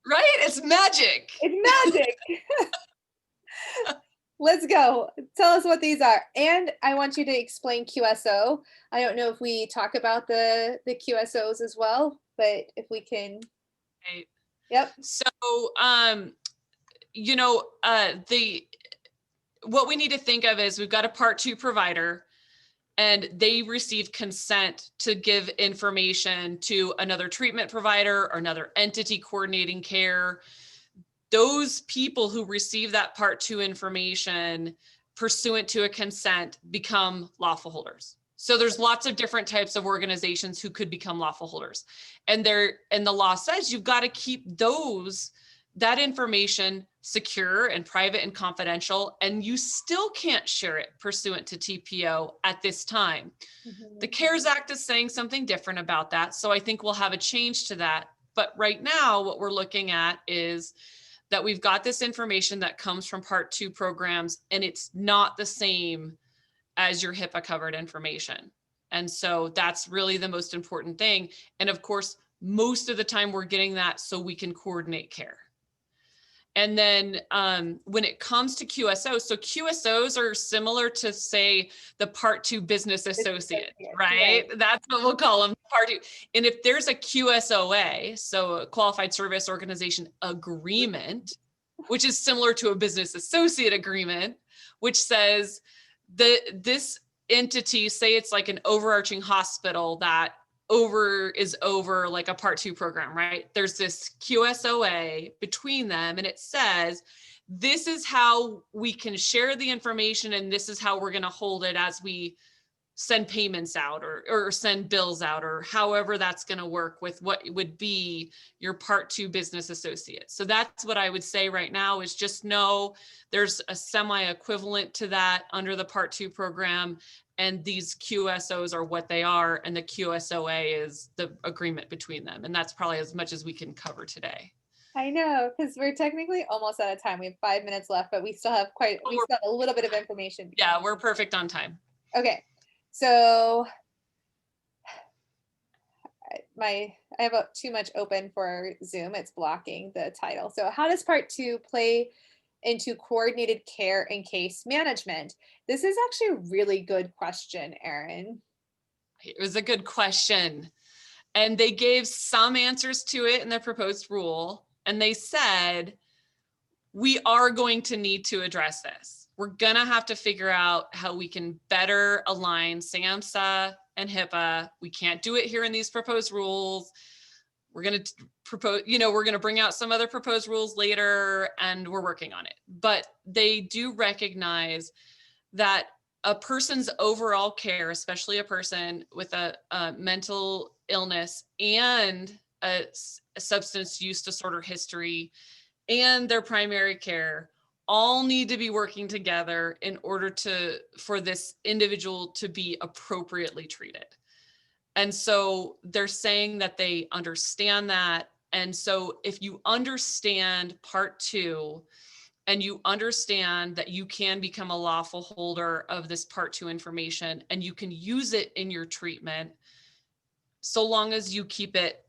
Right? It's magic. It's magic. Let's go. Tell us what these are. And I want you to explain QSO. I don't know if we talk about the QSOs as well, but if we can. Right. Yep. So, what we need to think of is we've got a Part 2 provider and they receive consent to give information to another treatment provider or another entity coordinating care. Those people who receive that Part 2 information pursuant to a consent become lawful holders. So there's lots of different types of organizations who could become lawful holders. And the law says you've got to keep that information secure and private and confidential, and you still can't share it pursuant to TPO at this time. Mm-hmm. The CARES Act is saying something different about that. So I think we'll have a change to that. But right now, what we're looking at is that we've got this information that comes from Part 2 programs, and it's not the same as your HIPAA covered information. And so that's really the most important thing. And of course, most of the time we're getting that so we can coordinate care. And then when it comes to QSOs, so QSOs are similar to, say, the Part 2 business associate, right? That's what we'll call them, Part 2. And if there's a QSOA, so a qualified service organization agreement, which is similar to a business associate agreement, which says this entity, say it's like an overarching hospital that is over like a Part 2 program, right? There's this QSOA between them, and it says, this is how we can share the information, and this is how we're going to hold it as we send payments out or send bills out, or however that's going to work with what would be your Part 2 business associate. So that's what I would say right now, is just know there's a semi-equivalent to that under the Part 2 program. And these QSOs are what they are, and the QSOA is the agreement between them. And that's probably as much as we can cover today. I know, because we're technically almost out of time. We have 5 minutes left, but we still have a little bit of information. Yeah, we're perfect on time. Okay, so I have too much open for Zoom. It's blocking the title. So how does Part 2 play into coordinated care and case management? This is actually a really good question, Erin. It was a good question. And they gave some answers to it in the proposed rule. And they said, we are going to need to address this. We're going to have to figure out how we can better align SAMHSA and HIPAA. We can't do it here in these proposed rules. We're going to propose, we're going to bring out some other proposed rules later, and we're working on it. But they do recognize that a person's overall care, especially a person with a mental illness and a substance use disorder history, and their primary care, all need to be working together in order for this individual to be appropriately treated. And so they're saying that they understand that. And so if you understand Part 2, and you understand that you can become a lawful holder of this Part 2 information, and you can use it in your treatment, so long as you keep it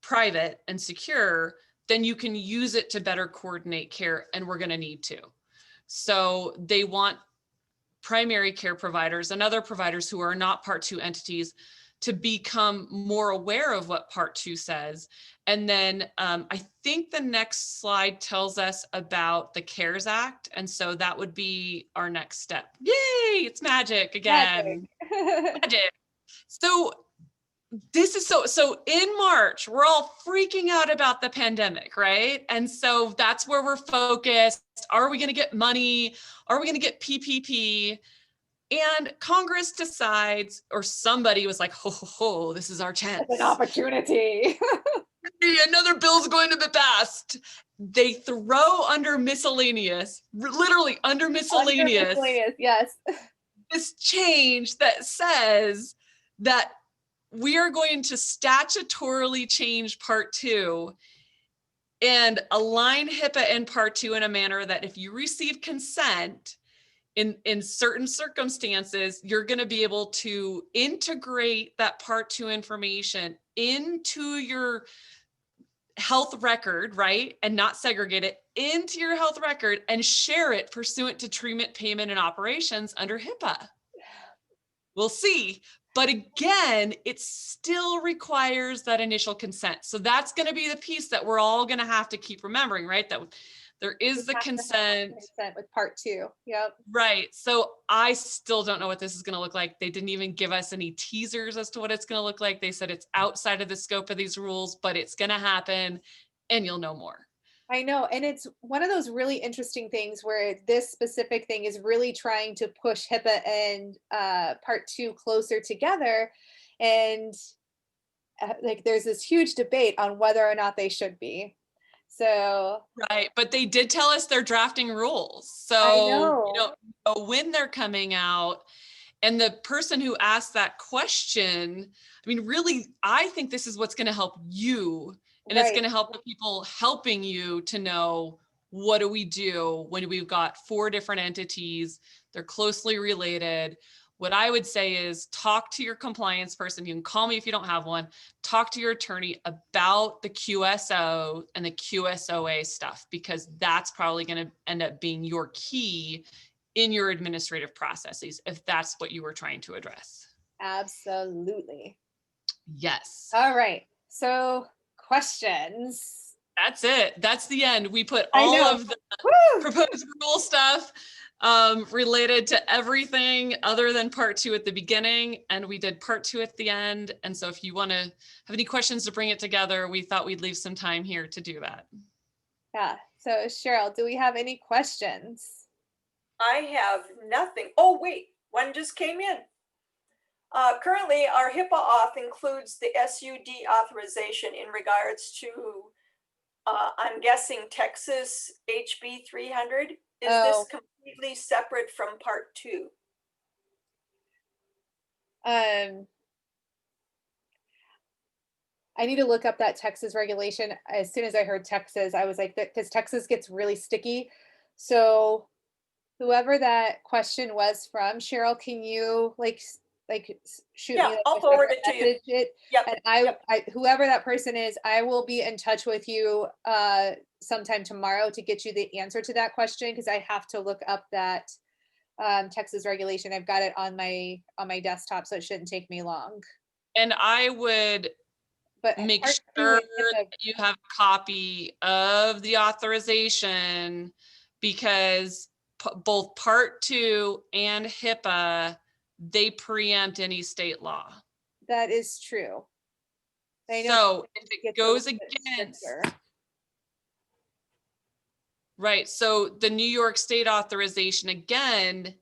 private and secure, then you can use it to better coordinate care, and we're going to need to. So they want primary care providers and other providers who are not Part 2 entities to become more aware of what Part 2 says. And then I think the next slide tells us about the CARES Act. And so that would be our next step. Yay, it's magic again. Magic. So this is so in March, we're all freaking out about the pandemic, right? And so that's where we're focused. Are we going to get money? Are we going to get PPP? And Congress decides, or somebody was like, ho, this is our chance. It's an opportunity. Another bill's going to be passed. They throw under miscellaneous, literally under miscellaneous, yes, this change that says that we are going to statutorily change Part 2 and align HIPAA and Part 2 in a manner that if you receive consent, in certain circumstances, you're going to be able to integrate that Part 2 information into your health record, right? And not segregate it into your health record and share it pursuant to treatment, payment, and operations under HIPAA. We'll see. But again, it still requires that initial consent. So that's going to be the piece that we're all going to have to keep remembering, right? That there is the consent with Part 2. Yep. Right. So I still don't know what this is going to look like. They didn't even give us any teasers as to what it's going to look like. They said it's outside of the scope of these rules, but it's going to happen and you'll know more. I know. And it's one of those really interesting things where this specific thing is really trying to push HIPAA and Part 2 closer together. And like there's this huge debate on whether or not they should be. So right, but they did tell us they're drafting rules, so you know when they're coming out. And the person who asked that question, I mean, really, I think this is what's going to help you, and it's going to help the people helping you to know what do we do when we've got 4 different entities? They're closely related. What I would say is talk to your compliance person. You can call me if you don't have one. Talk to your attorney about the QSO and the QSOA stuff, because that's probably going to end up being your key in your administrative processes, if that's what you were trying to address. Absolutely. Yes. All right. So questions. That's it. That's the end. We put all of the Woo! proposed rule stuff related to everything other than part 2 at the beginning. And we did part 2 at the end. And so if you want to have any questions to bring it together, we thought we'd leave some time here to do that. Yeah. So Cheryl, do we have any questions? I have nothing. Oh, wait, one just came in. Currently, our HIPAA auth includes the SUD authorization in regards to, I'm guessing, Texas HB 300. Is this completely separate from part 2? I need to look up that Texas regulation. As soon as I heard Texas, I was like, because Texas gets really sticky. So whoever that question was from, Cheryl, can you shoot me? I'll forward it to you. Yep. And I, whoever that person is, I will be in touch with you sometime tomorrow to get you the answer to that question, because I have to look up that Texas regulation. I've got it on my desktop, so it shouldn't take me long. And I would make sure that you have a copy of the authorization, because both part 2 and HIPAA, they preempt any state law. That is true. So if it goes against, right, so the New York State authorization, again,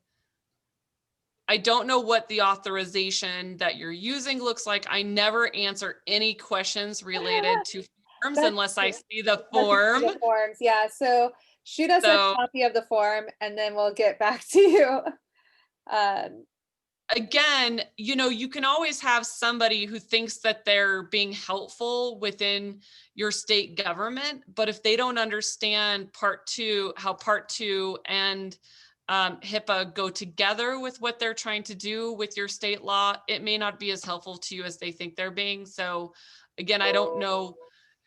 I don't know what the authorization that you're using looks like. I never answer any questions related to forms unless I see the form. The forms, yeah. So shoot us a copy of the form and then we'll get back to you. Again, you know, you can always have somebody who thinks that they're being helpful within your state government, but if they don't understand part 2, how part 2 and HIPAA go together with what they're trying to do with your state law, it may not be as helpful to you as they think they're being. So again, I don't know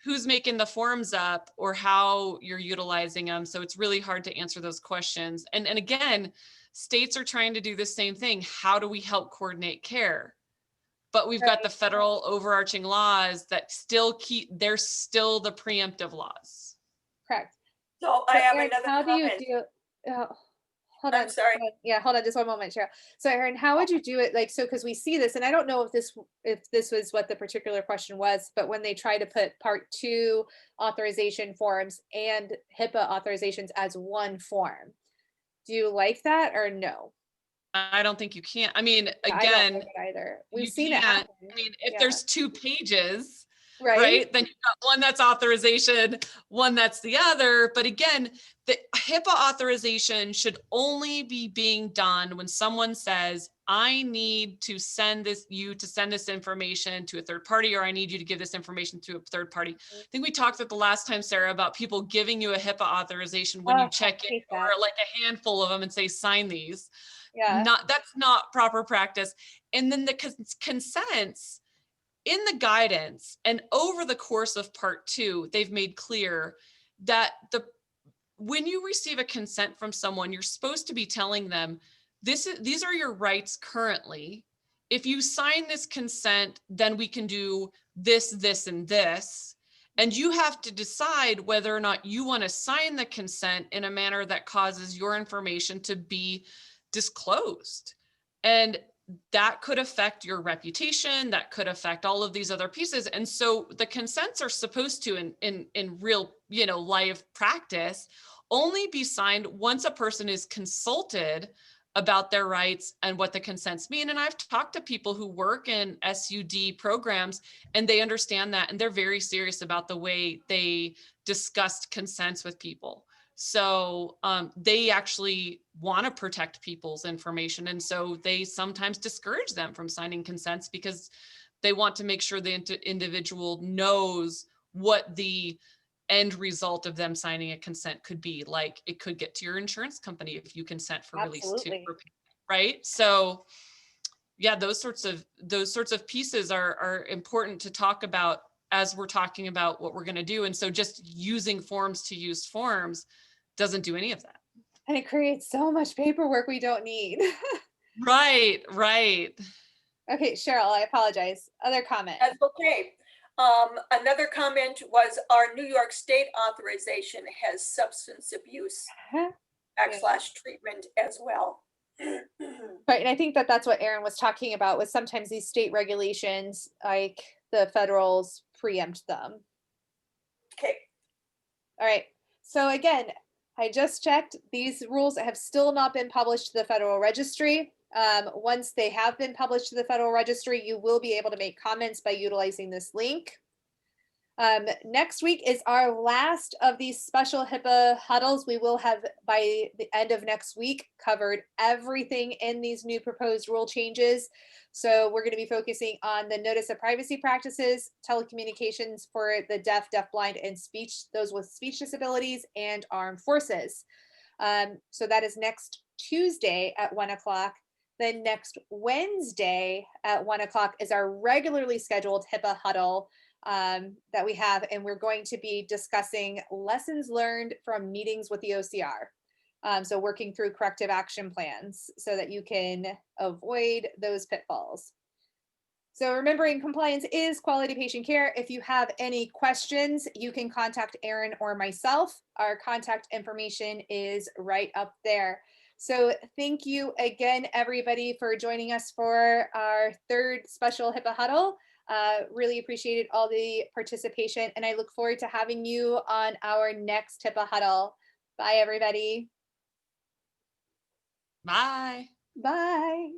who's making the forms up or how you're utilizing them. So it's really hard to answer those questions. And again, states are trying to do the same thing. How do we help coordinate care? But we've got the federal overarching laws that still they're still the preemptive laws. Correct. So I have another how comment. do you do, hold on. I'm sorry. Yeah, hold on just one moment, Cheryl. So Erin, how would you do it? Like, so, because we see this, and I don't know if this was what the particular question was, but when they try to put part 2 authorization forms and HIPAA authorizations as one form, do you like that or no? I don't think you can. I mean, again, I don't like it either. We've seen it happen. I mean, if there's 2 pages, right? Then you've got one that's authorization, one that's the other. But again, the HIPAA authorization should only be being done when someone says, I need to send this information to a third party, or I need you to give this information to a third party. I think we talked at the last time, Sarah, about people giving you a HIPAA authorization when you check in, or like a handful of them, and say, sign these. Yeah. That's not proper practice. And then the consents in the guidance and over the course of part 2, they've made clear that when you receive a consent from someone, you're supposed to be telling them, these are your rights currently. If you sign this consent, then we can do this, this, and this. And you have to decide whether or not you want to sign the consent in a manner that causes your information to be disclosed. And that could affect your reputation, that could affect all of these other pieces. And so the consents are supposed to, in real, live practice, only be signed once a person is consulted about their rights and what the consents mean. And I've talked to people who work in SUD programs, and they understand that, and they're very serious about the way they discussed consents with people. So they actually want to protect people's information. And so they sometimes discourage them from signing consents because they want to make sure the individual knows what the end result of them signing a consent could be. Like, it could get to your insurance company if you consent for release to Absolutely. repair, right? So yeah, those sorts of pieces are important to talk about as we're talking about what we're going to do. And so just using forms to use forms doesn't do any of that. And it creates so much paperwork we don't need. Right, right. Okay, Cheryl, I apologize. Other comment. That's okay. Another comment was our New York State authorization has substance abuse Huh? / treatment as well. Right, and I think that that's what Erin was talking about, was sometimes these state regulations, like the federals preempt them. Okay, All right, so again, I just checked, these rules have still not been published to the Federal Registry. Once they have been published to the Federal Registry, you will be able to make comments by utilizing this link. Next week is our last of these special HIPAA huddles. We will have, by the end of next week, covered everything in these new proposed rule changes. So we're going to be focusing on the notice of privacy practices, telecommunications for the deaf, deafblind, and speech, those with speech disabilities, and armed forces. So that is next Tuesday at 1 o'clock. Then next Wednesday at 1 o'clock is our regularly scheduled HIPAA huddle that we have, and we're going to be discussing lessons learned from meetings with the OCR. So working through corrective action plans so that you can avoid those pitfalls. So remembering compliance is quality patient care. If you have any questions, you can contact Erin or myself. Our contact information is right up there. So thank you again, everybody, for joining us for our third special HIPAA huddle. Really appreciated all the participation, and I look forward to having you on our next HIPAA huddle. Bye, everybody. Bye. Bye.